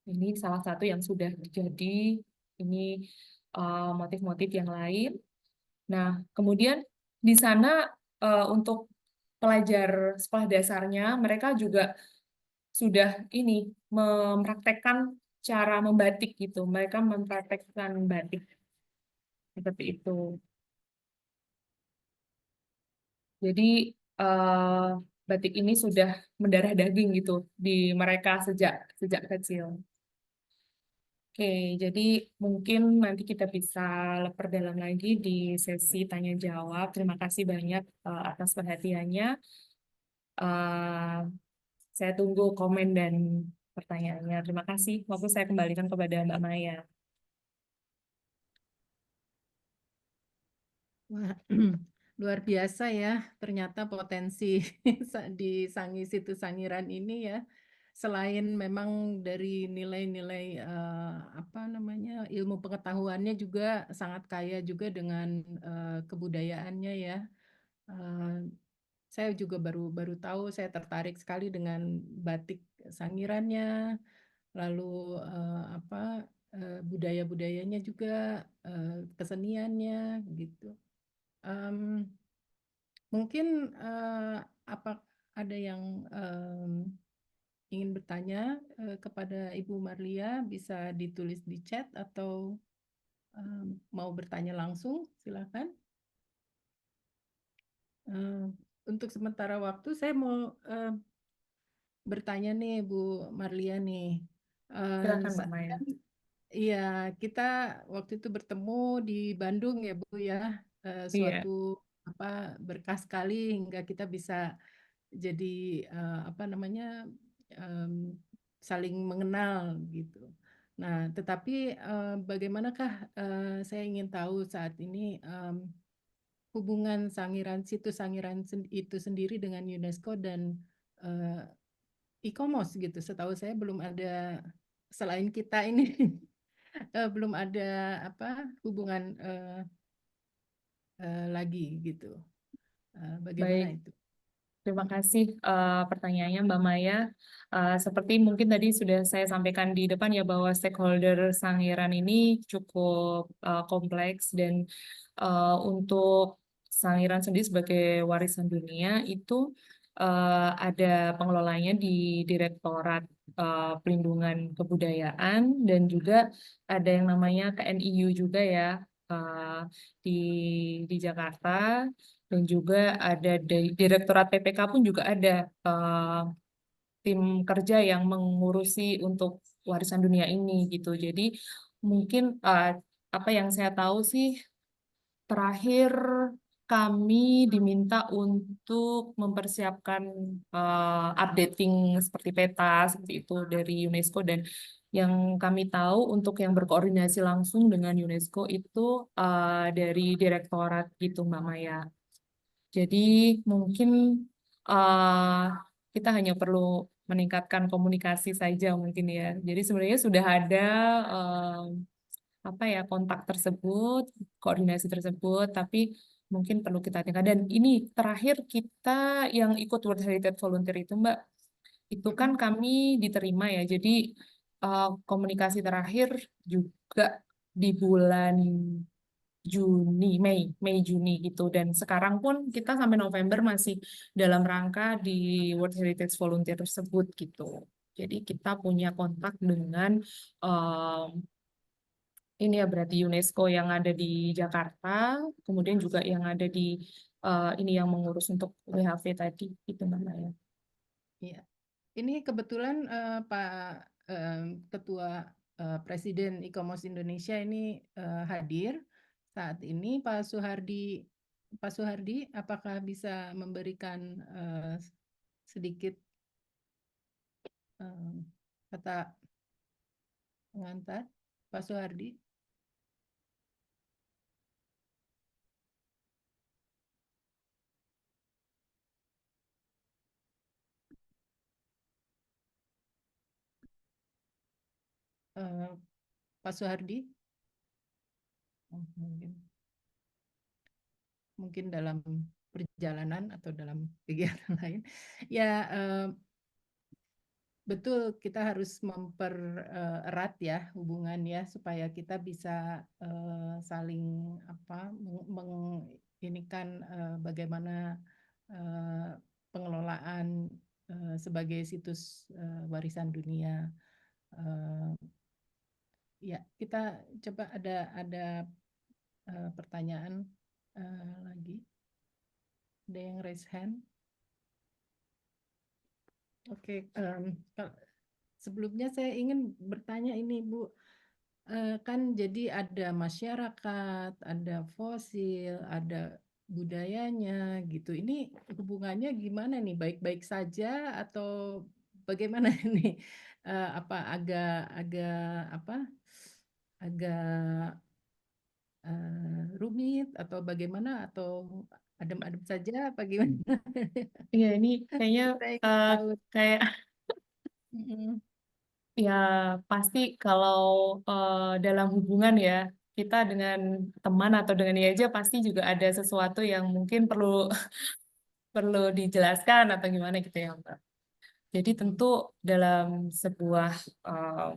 Ini salah satu yang sudah jadi ini motif-motif yang lain. Nah, kemudian di sana untuk pelajar sekolah dasarnya mereka juga sudah ini mempraktekkan cara membatik gitu. Mereka mempraktekkan batik seperti itu. Jadi eh, batik ini sudah mendarah daging gitu di mereka sejak sejak kecil. Oke, jadi mungkin nanti kita bisa perdalam lagi di sesi tanya jawab. Terima kasih banyak atas perhatiannya. Eh, saya tunggu komen dan pertanyaannya. Terima kasih. Waktu saya kembalikan kepada Mbak Maya. Wah, Luar biasa ya, ternyata potensi di Situ Sangiran ini ya. Selain memang dari nilai-nilai apa namanya ilmu pengetahuannya juga sangat kaya juga dengan kebudayaannya ya. Eh, saya juga baru baru tahu, saya tertarik sekali dengan batik Sangirannya, lalu apa budaya-budayanya juga, keseniannya gitu. Em, Mungkin apa ada yang ingin bertanya kepada Ibu Marlia, bisa ditulis di chat atau mau bertanya langsung, silakan. Eh, untuk sementara waktu saya mau bertanya nih Bu Marlia nih. Silakan Mbak Maya. Kan iya, kita waktu itu bertemu di Bandung ya Bu ya. Iya, Suatu apa berkah sekali hingga kita bisa jadi apa namanya em, saling mengenal gitu. Nah, tetapi bagaimanakah saya ingin tahu saat ini hubungan situs Sangiran itu sendiri dengan UNESCO dan eh, ICOMOS gitu. Setahu saya belum ada selain kita ini belum ada apa hubungan lagi gitu. Bagaimana baik. itu? Terima kasih pertanyaannya Mbak Maya. Seperti mungkin tadi sudah saya sampaikan di depan ya bahwa stakeholder Sangiran ini cukup kompleks dan untuk Sangiran sendiri sebagai warisan dunia itu ada pengelolanya di Direktorat Pelindungan Kebudayaan dan juga ada yang namanya KNIU juga ya eh, di Jakarta dan juga ada Direktorat PPK pun juga ada tim kerja yang mengurusi untuk warisan dunia ini gitu. Jadi mungkin apa yang saya tahu sih terakhir kami diminta untuk mempersiapkan updating seperti peta seperti itu dari UNESCO dan yang kami tahu untuk yang berkoordinasi langsung dengan UNESCO itu dari direktorat gitu Mbak Maya. Jadi mungkin uh, kita hanya perlu meningkatkan komunikasi saja mungkin ya. Jadi sebenarnya sudah ada apa ya kontak tersebut, koordinasi tersebut, tapi mungkin perlu kita tingkatkan. Dan ini terakhir kita yang ikut World Heritage Volunteer itu Mbak, itu kan Mm-mm. kami diterima ya. Jadi komunikasi terakhir juga di bulan Mei Juni gitu. Dan sekarang pun kita sampai November masih dalam rangka di World Heritage Volunteer tersebut gitu. Jadi kita punya kontak dengan em, ini ya berarti UNESCO yang ada di Jakarta, kemudian juga yang ada di ini yang mengurus untuk WHV tadi itu namanya. Iya. Ini kebetulan Pak Ketua Presiden ICOMOS Indonesia ini hadir saat ini. Pak Suhardi, apakah bisa memberikan sedikit eh, kata pengantar, Pak Suhardi? Eh, Pak Suhardi, oh, mungkin dalam perjalanan atau dalam kegiatan lain. Ya, betul, kita harus mempererat ya hubungan ya supaya kita bisa saling apa inikan bagaimana eh, pengelolaan sebagai situs warisan dunia. Eh, ya, kita coba ada pertanyaan lagi. Ada yang raise hand? Oke, sebelumnya saya ingin bertanya ini Bu. Kan jadi ada masyarakat, ada fosil, ada budayanya gitu. Ini hubungannya gimana nih? Baik-baik saja atau bagaimana ini? Apa agak apa? Agak rumit atau bagaimana atau Adem-adem saja apa gimana? Iya, ini kayaknya Kita ingin eh, tahu. kayak Mm-mm. ya pasti kalau dalam hubungan ya kita dengan teman atau dengan dia aja pasti juga ada sesuatu yang mungkin perlu perlu dijelaskan atau gimana gitu ya Mbak. Jadi tentu dalam sebuah eh,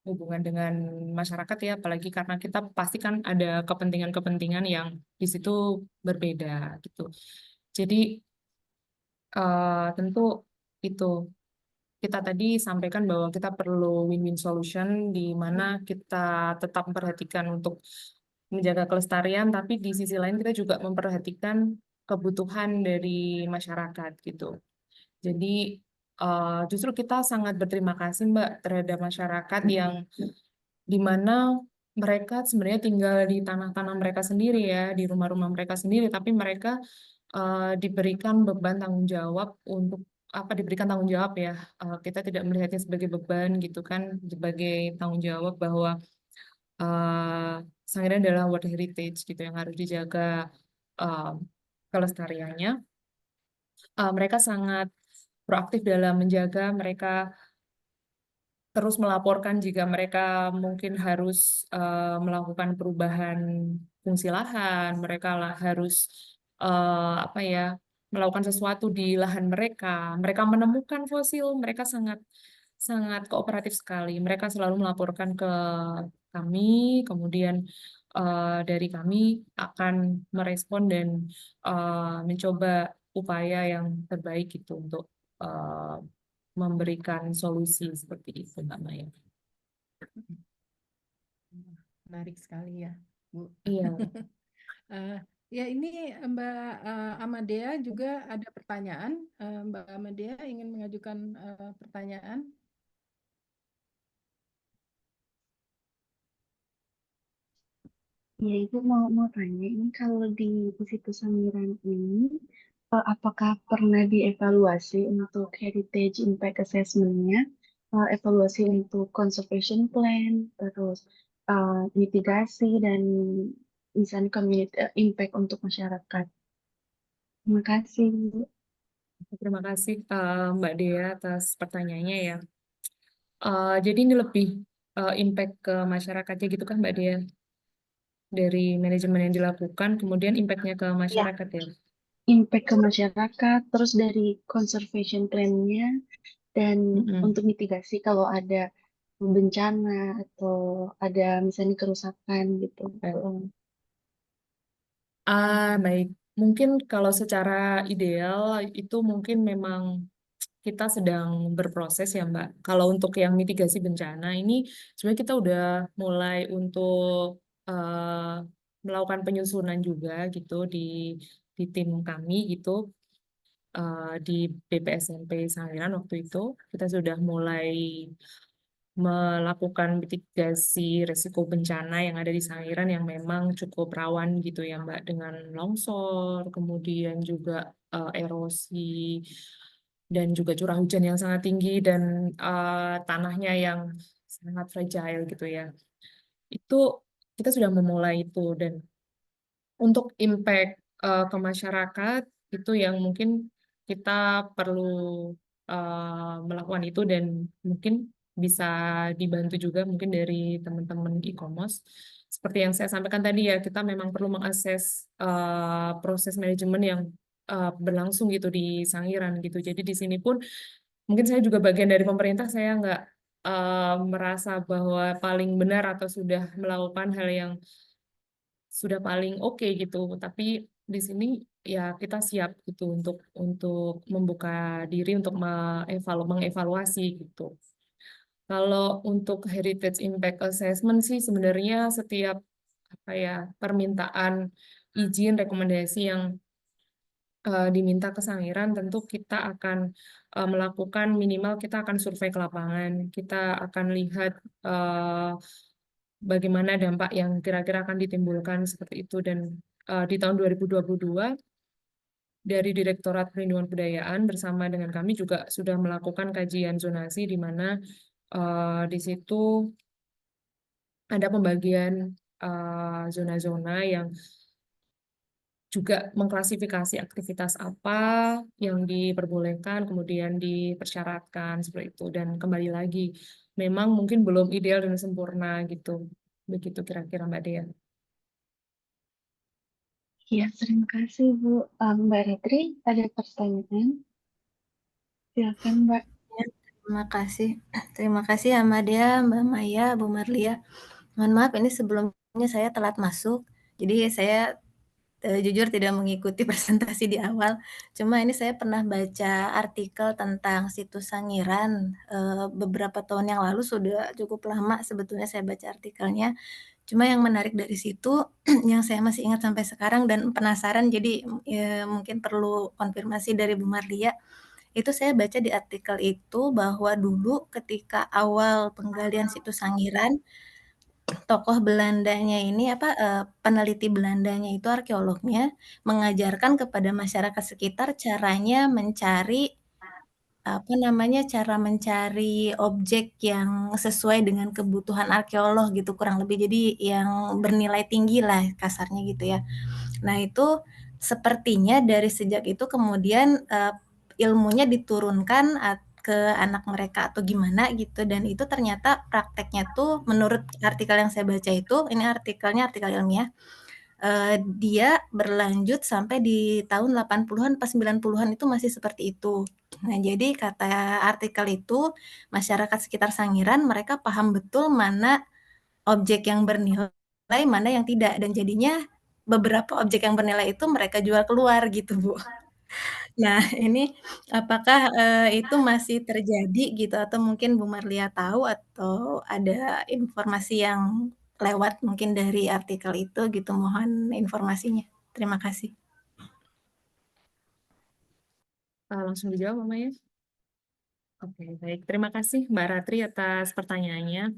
hubungan dengan masyarakat ya, apalagi karena kita pasti kan ada kepentingan-kepentingan yang di situ berbeda gitu. Jadi tentu itu kita tadi sampaikan bahwa kita perlu win-win solution di mana kita tetap memperhatikan untuk menjaga kelestarian, tapi di sisi lain kita juga memperhatikan kebutuhan dari masyarakat gitu. Jadi justru kita sangat berterima kasih Mbak terhadap masyarakat yang di mana mereka sebenarnya tinggal di tanah-tanah mereka sendiri ya, di rumah-rumah mereka sendiri, tapi mereka diberikan beban tanggung jawab untuk apa diberikan tanggung jawab ya. Kita tidak melihatnya sebagai beban gitu kan, sebagai tanggung jawab bahwa eh Sangiran adalah World Heritage gitu yang harus dijaga eh, kelestariannya. Mereka sangat proaktif dalam menjaga, mereka terus melaporkan jika mereka mungkin harus melakukan perubahan fungsi lahan, mereka lah harus apa ya melakukan sesuatu di lahan mereka. Mereka menemukan fosil, mereka sangat sangat kooperatif sekali. Mereka selalu melaporkan ke kami, kemudian dari kami akan merespon dan mencoba upaya yang terbaik gitu untuk eh, memberikan solusi seperti itu, Mbak Maya. Menarik sekali ya, Bu. Iya, Eh, ya ini Mbak Amadea juga ada pertanyaan. Mbak Amadea ingin mengajukan pertanyaan. Ya, Ibu mau tanya, ini kalau di situs Sangiran ini, apakah pernah dievaluasi untuk Heritage Impact Assessment-nya, evaluasi untuk Conservation Plan, terus mitigasi, dan misalnya community impact untuk masyarakat. Terima kasih, Bu. terima kasih Mbak Dea atas pertanyaannya ya. Jadi ini lebih impact ke masyarakatnya gitu kan Mbak Dea, dari manajemen yang dilakukan, kemudian impactnya ke Ya, masyarakat ya. impact ke masyarakat, terus dari conservation plan-nya, dan Mm-mm. untuk mitigasi kalau ada bencana atau ada misalnya kerusakan gitu. Baik. Mungkin kalau secara ideal itu mungkin memang kita sedang berproses ya Mbak. Kalau untuk yang mitigasi bencana ini sebenarnya kita udah mulai untuk melakukan penyusunan juga gitu di tim kami gitu di BPSMP Sangiran waktu itu kita sudah mulai melakukan mitigasi risiko bencana yang ada di Sangiran yang memang cukup rawan gitu ya Mbak dengan longsor, kemudian juga erosi dan juga curah hujan yang sangat tinggi dan tanahnya yang sangat fragile gitu ya. Itu kita sudah memulai itu dan untuk impact ke masyarakat itu yang mungkin kita perlu melakukan itu dan mungkin bisa dibantu juga mungkin dari teman-teman e-commerce. Seperti yang saya sampaikan tadi ya, kita memang perlu mengakses proses manajemen yang berlangsung gitu di Sangiran gitu. Jadi di sini pun mungkin saya juga bagian dari pemerintah, saya nggak merasa bahwa paling benar atau sudah melakukan hal yang sudah paling oke gitu. Tapi di sini ya kita siap gitu untuk membuka diri untuk mengevaluasi gitu. Kalau untuk Heritage Impact Assessment sih sebenarnya setiap apa ya permintaan izin rekomendasi yang diminta ke Sangiran tentu kita akan melakukan minimal kita akan survei ke lapangan. Kita akan lihat eh, bagaimana dampak yang kira-kira akan ditimbulkan seperti itu dan di tahun 2022 dari Direktorat Perlindungan Kebudayaan bersama dengan kami juga sudah melakukan kajian zonasi di mana di situ ada pembagian zona-zona yang juga mengklasifikasi aktivitas apa yang diperbolehkan, kemudian dipersyaratkan seperti itu. Dan kembali lagi, memang mungkin belum ideal dan sempurna gitu. Begitu kira-kira Mbak Dea. Ya, terima kasih Bu. Mbak Retri, ada pertanyaan? Silakan Mbak. Ya, terima kasih. Terima kasih ya Mbak Dea, Mbak Maya, Bu Marlia. Mohon maaf ini sebelumnya saya telat masuk, jadi saya jujur tidak mengikuti presentasi di awal. Cuma ini saya pernah baca artikel tentang situs Sangiran beberapa tahun yang lalu, sudah cukup lama sebetulnya saya baca artikelnya. Cuma yang menarik dari situ yang saya masih ingat sampai sekarang dan penasaran, jadi mungkin perlu konfirmasi dari Bu Marlia. Itu saya baca di artikel itu bahwa dulu ketika awal penggalian situs Sangiran, tokoh Belandanya ini peneliti Belandanya itu arkeolognya mengajarkan kepada masyarakat sekitar caranya mencari cara mencari objek yang sesuai dengan kebutuhan arkeolog gitu kurang lebih. Jadi yang bernilai tinggi lah kasarnya gitu ya. Nah, itu sepertinya dari sejak itu kemudian ilmunya diturunkan ke anak mereka atau gimana gitu, dan itu ternyata prakteknya tuh menurut artikel yang saya baca itu, ini artikelnya artikel ilmiah, dia berlanjut sampai di tahun 80-an pas 90-an itu masih seperti itu. Nah, jadi kata artikel itu masyarakat sekitar Sangiran mereka paham betul mana objek yang bernilai, mana yang tidak, dan jadinya beberapa objek yang bernilai itu mereka jual keluar gitu, Bu. Nah, ini apakah, itu masih terjadi gitu atau mungkin Bu Marlia tahu atau ada informasi yang lewat mungkin dari artikel itu gitu, mohon informasinya. Terima kasih. Langsung dijawab, Mama ya? Oke, baik. Terima kasih Mbak Ratri atas pertanyaannya.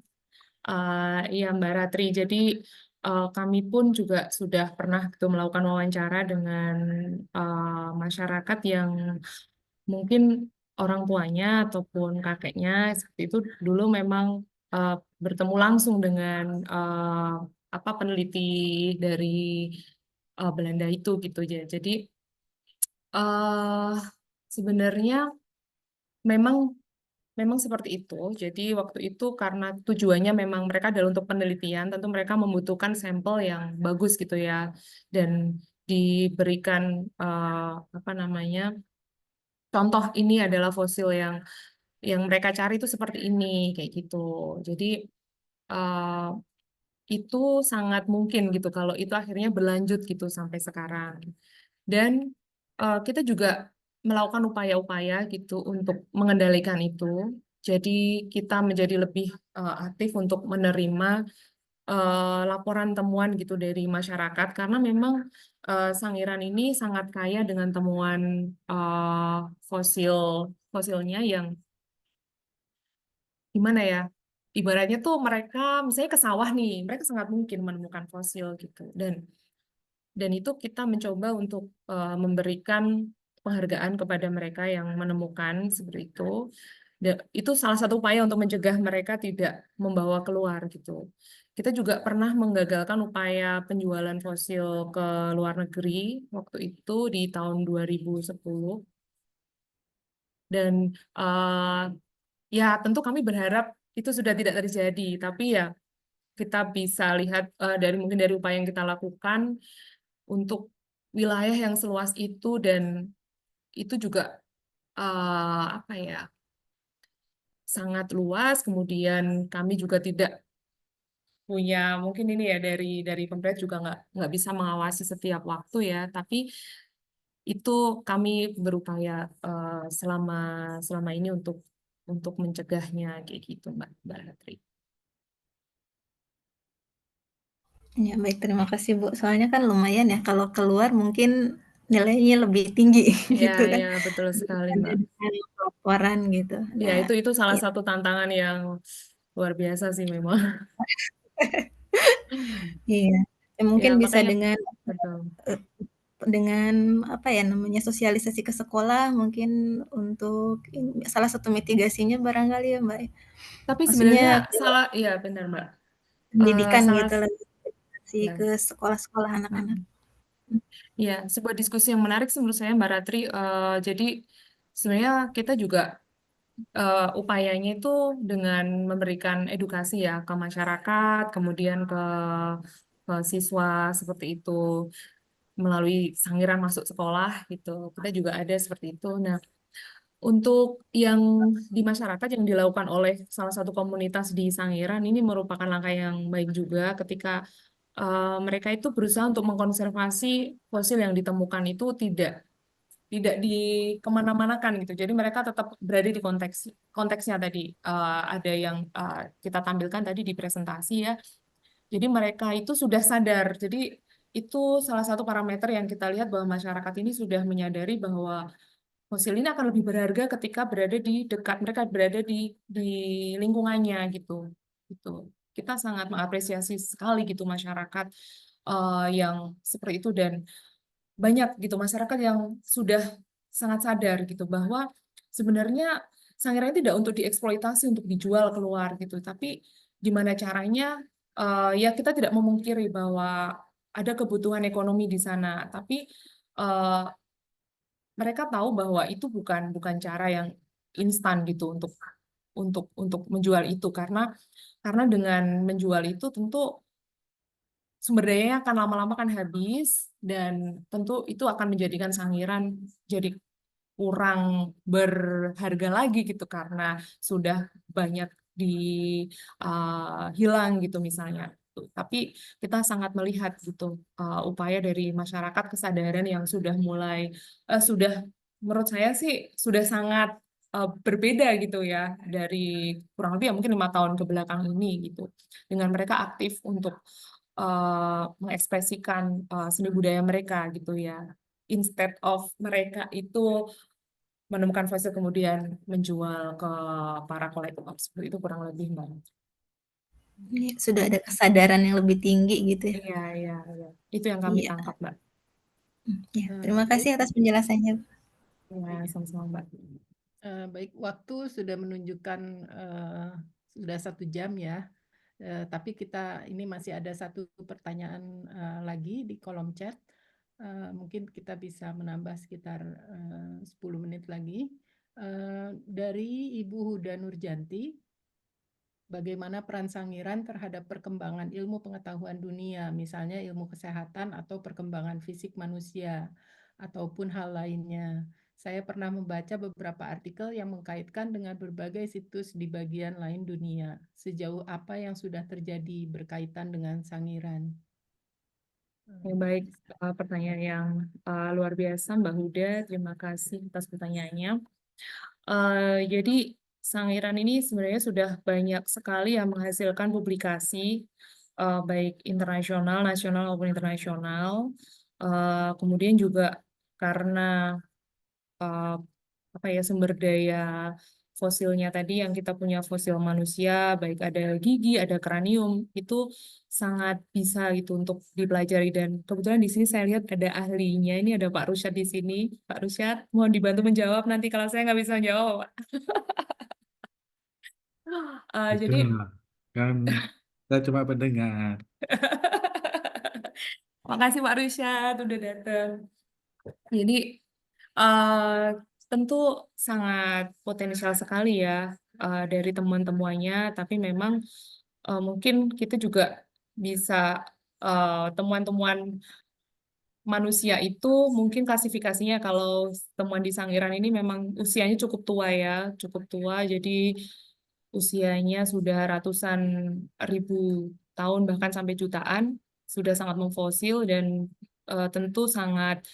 Ya Mbak Ratri, jadi kami pun juga sudah pernah gitu melakukan wawancara dengan masyarakat yang mungkin orang tuanya ataupun kakeknya seperti itu dulu memang uh, bertemu langsung dengan peneliti dari Belanda itu gitu ya. Jadi uh, sebenarnya memang memang seperti itu. Jadi waktu itu karena tujuannya memang mereka adalah untuk penelitian, tentu mereka membutuhkan sampel yang bagus gitu ya, dan diberikan apa namanya contoh ini adalah fosil yang mereka cari itu seperti ini kayak gitu. Jadi eh, itu sangat mungkin gitu kalau itu akhirnya berlanjut gitu sampai sekarang. Dan kita juga melakukan upaya-upaya gitu untuk mengendalikan itu. Jadi kita menjadi lebih aktif untuk menerima laporan temuan gitu dari masyarakat karena memang Sangiran ini sangat kaya dengan temuan fosil fosilnya yang gimana ya? Ibaratnya tuh mereka misalnya ke sawah nih, mereka sangat mungkin menemukan fosil gitu. Dan itu kita mencoba untuk memberikan penghargaan kepada mereka yang menemukan seperti itu. Itu salah satu upaya untuk mencegah mereka tidak membawa keluar gitu. Kita juga pernah menggagalkan upaya penjualan fosil ke luar negeri waktu itu di tahun 2010. Dan ya tentu kami berharap itu sudah tidak terjadi, tapi ya kita bisa lihat dari mungkin dari upaya yang kita lakukan untuk wilayah yang seluas itu dan itu juga apa ya sangat luas. Kemudian kami juga tidak punya mungkin ini ya dari pemerintah juga nggak bisa mengawasi setiap waktu ya. Tapi itu kami berupaya selama selama ini untuk mencegahnya kayak gitu Mbak Ratri. Ya, baik, terima kasih Bu. Soalnya kan lumayan ya kalau keluar mungkin nilainya lebih tinggi Ya, gitu kan. ya betul sekali Ada Mbak. dengan laporan gitu. Ya, Nah, itu salah ya, satu tantangan yang luar biasa sih memang. iya. Ya, Ya, mungkin bisa makanya dengan betul. eh, dengan apa ya namanya sosialisasi ke sekolah mungkin untuk salah satu mitigasinya barangkali ya Mbak. Tapi Maksudnya sebenarnya ke salah, iya benar Mbak. pendidikan Salah, gitu lagi ke ya. sekolah-sekolah anak-anak. Mm. Ya, sebuah diskusi yang menarik sih menurut saya Mbak Ratri. Jadi sebenarnya kita juga upayanya itu dengan memberikan edukasi ya ke masyarakat, kemudian ke siswa seperti itu melalui Sangiran Masuk Sekolah gitu. Kita juga ada seperti itu. Nah, untuk yang di masyarakat yang dilakukan oleh salah satu komunitas di Sangiran ini merupakan langkah yang baik juga ketika mereka itu berusaha untuk mengkonservasi fosil yang ditemukan itu tidak di kemana-manakan gitu. Jadi mereka tetap berada di konteksnya tadi. Ada yang kita tampilkan tadi di presentasi ya. Jadi mereka itu sudah sadar. Jadi itu salah satu parameter yang kita lihat bahwa masyarakat ini sudah menyadari bahwa fosil ini akan lebih berharga ketika berada di dekat mereka berada di lingkungannya gitu. Gitu. Kita sangat mengapresiasi sekali gitu masyarakat yang seperti itu dan banyak gitu masyarakat yang sudah sangat sadar gitu bahwa sebenarnya Sangiran tidak untuk dieksploitasi untuk dijual keluar gitu, tapi gimana caranya ya kita tidak memungkiri bahwa ada kebutuhan ekonomi di sana, tapi eh, mereka tahu bahwa itu bukan cara yang instan gitu untuk menjual itu karena dengan menjual itu tentu sumber dayanya akan lama-lama kan habis dan tentu itu akan menjadikan Sangiran jadi kurang berharga lagi gitu karena sudah banyak hilang gitu misalnya. Tapi kita sangat melihat gitu upaya dari masyarakat kesadaran yang sudah mulai sudah menurut saya sih sudah sangat berbeda gitu ya dari kurang lebih ya mungkin 5 tahun ke belakang ini gitu dengan mereka aktif untuk mengekspresikan seni budaya mereka gitu ya. Instead of mereka itu menemukan fosil kemudian menjual ke para kolektor seperti itu kurang lebih Mbak. Iya, sudah ada kesadaran yang lebih tinggi gitu ya. Iya, iya, iya. Itu yang kami Iya. tangkap Mbak. Ya, terima Baik, kasih atas penjelasannya. Ya, sama-sama Mbak. baik, waktu sudah menunjukkan sudah 1 jam ya. Tapi kita ini masih ada satu pertanyaan lagi di kolom chat. Mungkin kita bisa menambah sekitar 10 menit lagi. Dari Ibu Huda Nurjanti, bagaimana peran Sangiran terhadap perkembangan ilmu pengetahuan dunia, misalnya ilmu kesehatan atau perkembangan fisik manusia, ataupun hal lainnya. Saya pernah membaca beberapa artikel yang mengkaitkan dengan berbagai situs di bagian lain dunia. Sejauh apa yang sudah terjadi berkaitan dengan Sangiran? Ya, baik, pertanyaan yang luar biasa Mbak Huda. Terima kasih atas pertanyaannya. Jadi Sangiran ini sebenarnya sudah banyak sekali yang menghasilkan publikasi baik internasional, nasional maupun internasional. Kemudian juga karena uh, apa ya sumber daya fosilnya tadi yang kita punya fosil manusia baik ada gigi ada kranium itu sangat bisa gitu untuk dipelajari dan kebetulan di sini saya lihat ada ahlinya ini ada Pak Rusyad di sini. Pak Rusyad mohon dibantu menjawab nanti kalau saya nggak bisa menjawab Pak. Bisa, Jadi kan saya cuma pendengar. makasih Pak Rusyad udah datang. Jadi eh, tentu sangat potensial sekali ya dari temuan-temuannya, tapi memang mungkin kita juga bisa temuan-temuan manusia itu mungkin klasifikasinya kalau temuan di Sangiran ini memang usianya cukup tua ya, cukup tua, jadi usianya sudah ratusan ribu tahun bahkan sampai jutaan, sudah sangat memfosil dan tentu sangat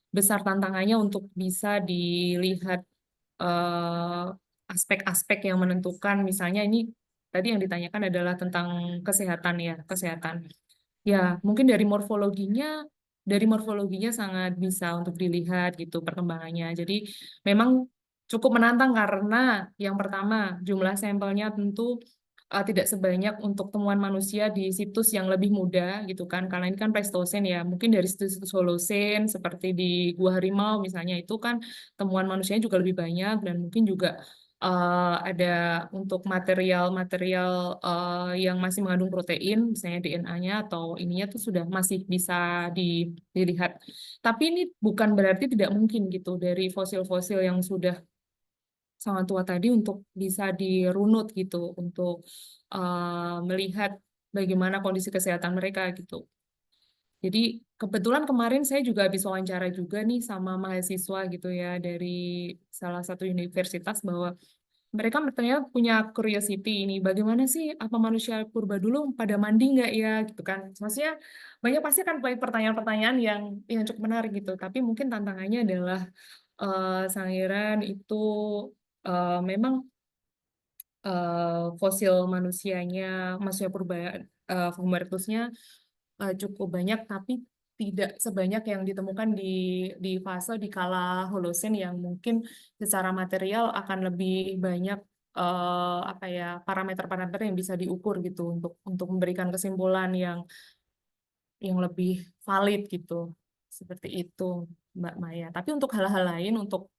besar tantangannya untuk bisa dilihat eh, aspek-aspek yang menentukan, misalnya ini tadi yang ditanyakan adalah tentang kesehatan ya, kesehatan. Ya, mungkin dari morfologinya sangat bisa untuk dilihat gitu perkembangannya. Jadi memang cukup menantang karena yang pertama jumlah sampelnya tentu tidak sebanyak untuk temuan manusia di situs yang lebih muda gitu kan, karena ini kan Pleistocene ya, mungkin dari situs-situs Holocene seperti di Gua Harimau misalnya itu kan temuan manusianya juga lebih banyak, dan mungkin juga ada untuk material-material yang masih mengandung protein, misalnya DNA-nya atau ininya tuh sudah masih bisa dilihat. Tapi ini bukan berarti tidak mungkin gitu dari fosil-fosil yang sudah sangat tua tadi untuk bisa dirunut gitu, untuk melihat bagaimana kondisi kesehatan mereka gitu. Jadi kebetulan kemarin saya juga habis wawancara juga nih sama mahasiswa gitu ya dari salah satu universitas, bahwa mereka ternyata punya curiosity ini, bagaimana sih apa manusia purba dulu pada mandi nggak ya gitu kan. Maksudnya banyak pasti kan banyak pertanyaan-pertanyaan yang cukup menarik gitu. Tapi mungkin tantangannya adalah Sangiran itu memang fosil manusianya, manusia purba Homo erectusnya cukup banyak, tapi tidak sebanyak yang ditemukan di fase di kala Holocene yang mungkin secara material akan lebih banyak apa ya, parameter-parameter yang bisa diukur gitu untuk memberikan kesimpulan yang lebih valid gitu. Seperti itu, Mbak Maya. Tapi untuk hal-hal lain, untuk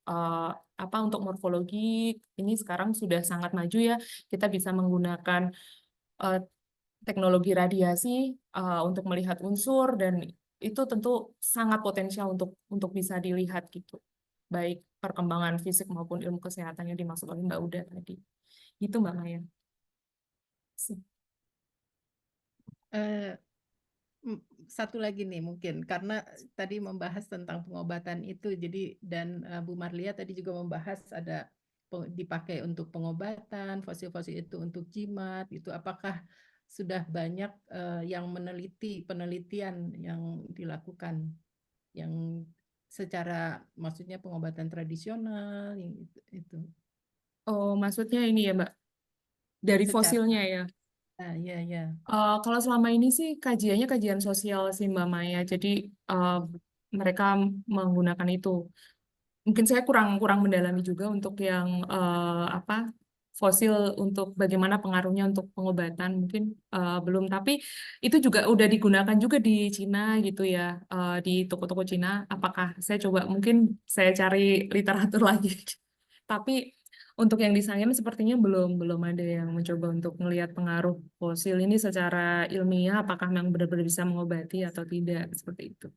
apa, untuk morfologi ini sekarang sudah sangat maju ya. Kita bisa menggunakan eh, teknologi radiasi untuk melihat unsur, dan itu tentu sangat potensial untuk bisa dilihat gitu. Baik perkembangan fisik maupun ilmu kesehatan yang dimaksud oleh Mbak Uda tadi. Gitu Mbak Maya. Eh, Satu lagi nih mungkin karena tadi membahas tentang pengobatan itu, jadi dan Bu Marlia tadi juga membahas ada dipakai untuk pengobatan, fosil-fosil itu untuk jimat, itu apakah sudah banyak yang penelitian yang dilakukan yang secara maksudnya pengobatan tradisional yang itu Oh, maksudnya ini ya Mbak, dari secara fosilnya ya. ya ya. Kalau selama ini sih kajiannya kajian sosial sih Mbak Maya. Jadi uh, mereka menggunakan itu. Mungkin saya kurang kurang mendalami juga untuk yang apa, fosil untuk bagaimana pengaruhnya untuk pengobatan, mungkin belum. Tapi itu juga udah digunakan juga di Cina gitu ya, di toko-toko Cina. Apakah saya coba, mungkin saya cari literatur lagi. Tapi untuk yang di Sangiran sepertinya belum belum ada yang mencoba untuk melihat pengaruh fosil ini secara ilmiah, apakah memang benar-benar bisa mengobati atau tidak, seperti itu.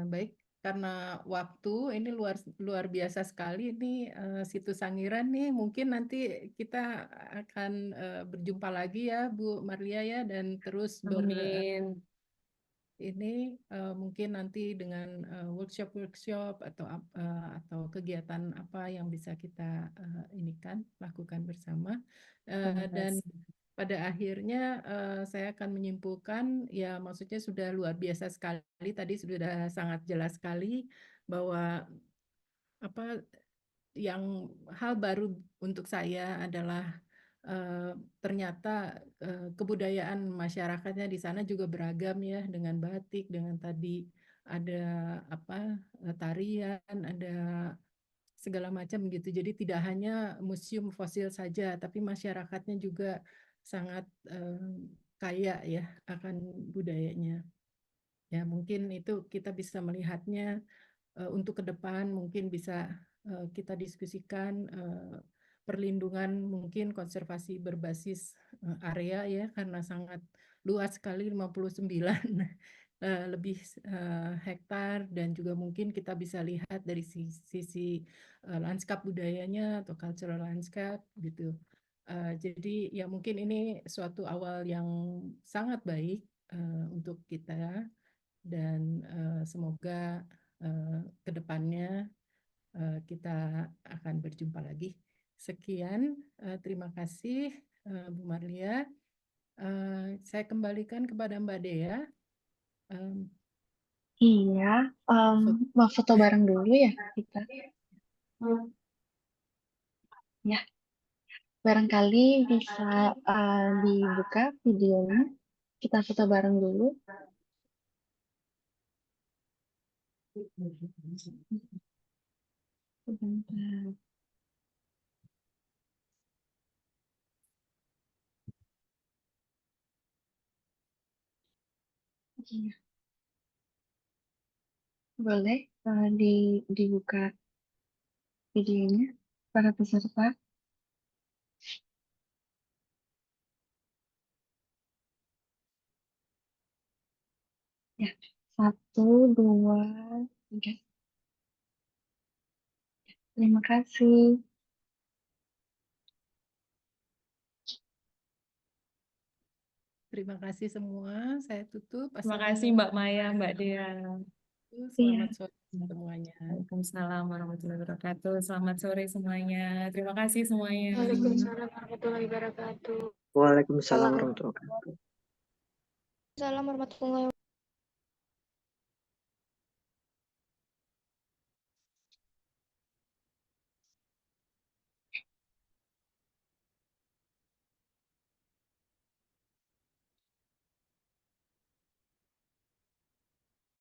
Baik, karena waktu ini luar luar biasa sekali ini situs Sangiran nih, mungkin nanti kita akan berjumpa lagi ya Bu Marlia ya, dan terus Amin. ini mungkin nanti dengan workshop-workshop atau kegiatan apa yang bisa kita lakukan bersama. Terima Dan kasih. pada akhirnya saya akan menyimpulkan ya, maksudnya sudah luar biasa sekali, tadi sudah sangat jelas sekali bahwa apa yang hal baru untuk saya adalah ternyata kebudayaan masyarakatnya di sana juga beragam ya, dengan batik, dengan tadi ada tarian, ada segala macam gitu. Jadi tidak hanya museum fosil saja, tapi masyarakatnya juga sangat kaya ya akan budayanya. Ya, mungkin itu kita bisa melihatnya untuk ke depan, mungkin bisa kita diskusikan perlindungan, mungkin konservasi berbasis area ya, karena sangat luas sekali, 59 lebih hektar, dan juga mungkin kita bisa lihat dari sisi lanskap budayanya atau cultural landscape gitu. Jadi ya mungkin ini suatu awal yang sangat baik untuk kita, dan semoga ke depannya kita akan berjumpa lagi. Sekian, terima kasih Bu Marlia. Saya kembalikan kepada Mbak Dea. Iya, mau foto bareng dulu ya kita. Ya, barangkali bisa dibuka videonya. Kita foto bareng dulu. Sebentar. Iya. Boleh dibuka videonya para peserta. Ya, 1, 2, 3. Terima kasih. Terima kasih semua. Saya tutup. Terima kasih Mbak Maya, Mbak Dea. Selamat Iya. sore semuanya. Waalaikumsalam warahmatullahi wabarakatuh. Selamat sore semuanya. Terima kasih semuanya. Waalaikumsalam warahmatullahi wabarakatuh. Waalaikumsalam warahmatullahi wabarakatuh. Waalaikumsalam warahmatullahi wabarakatuh.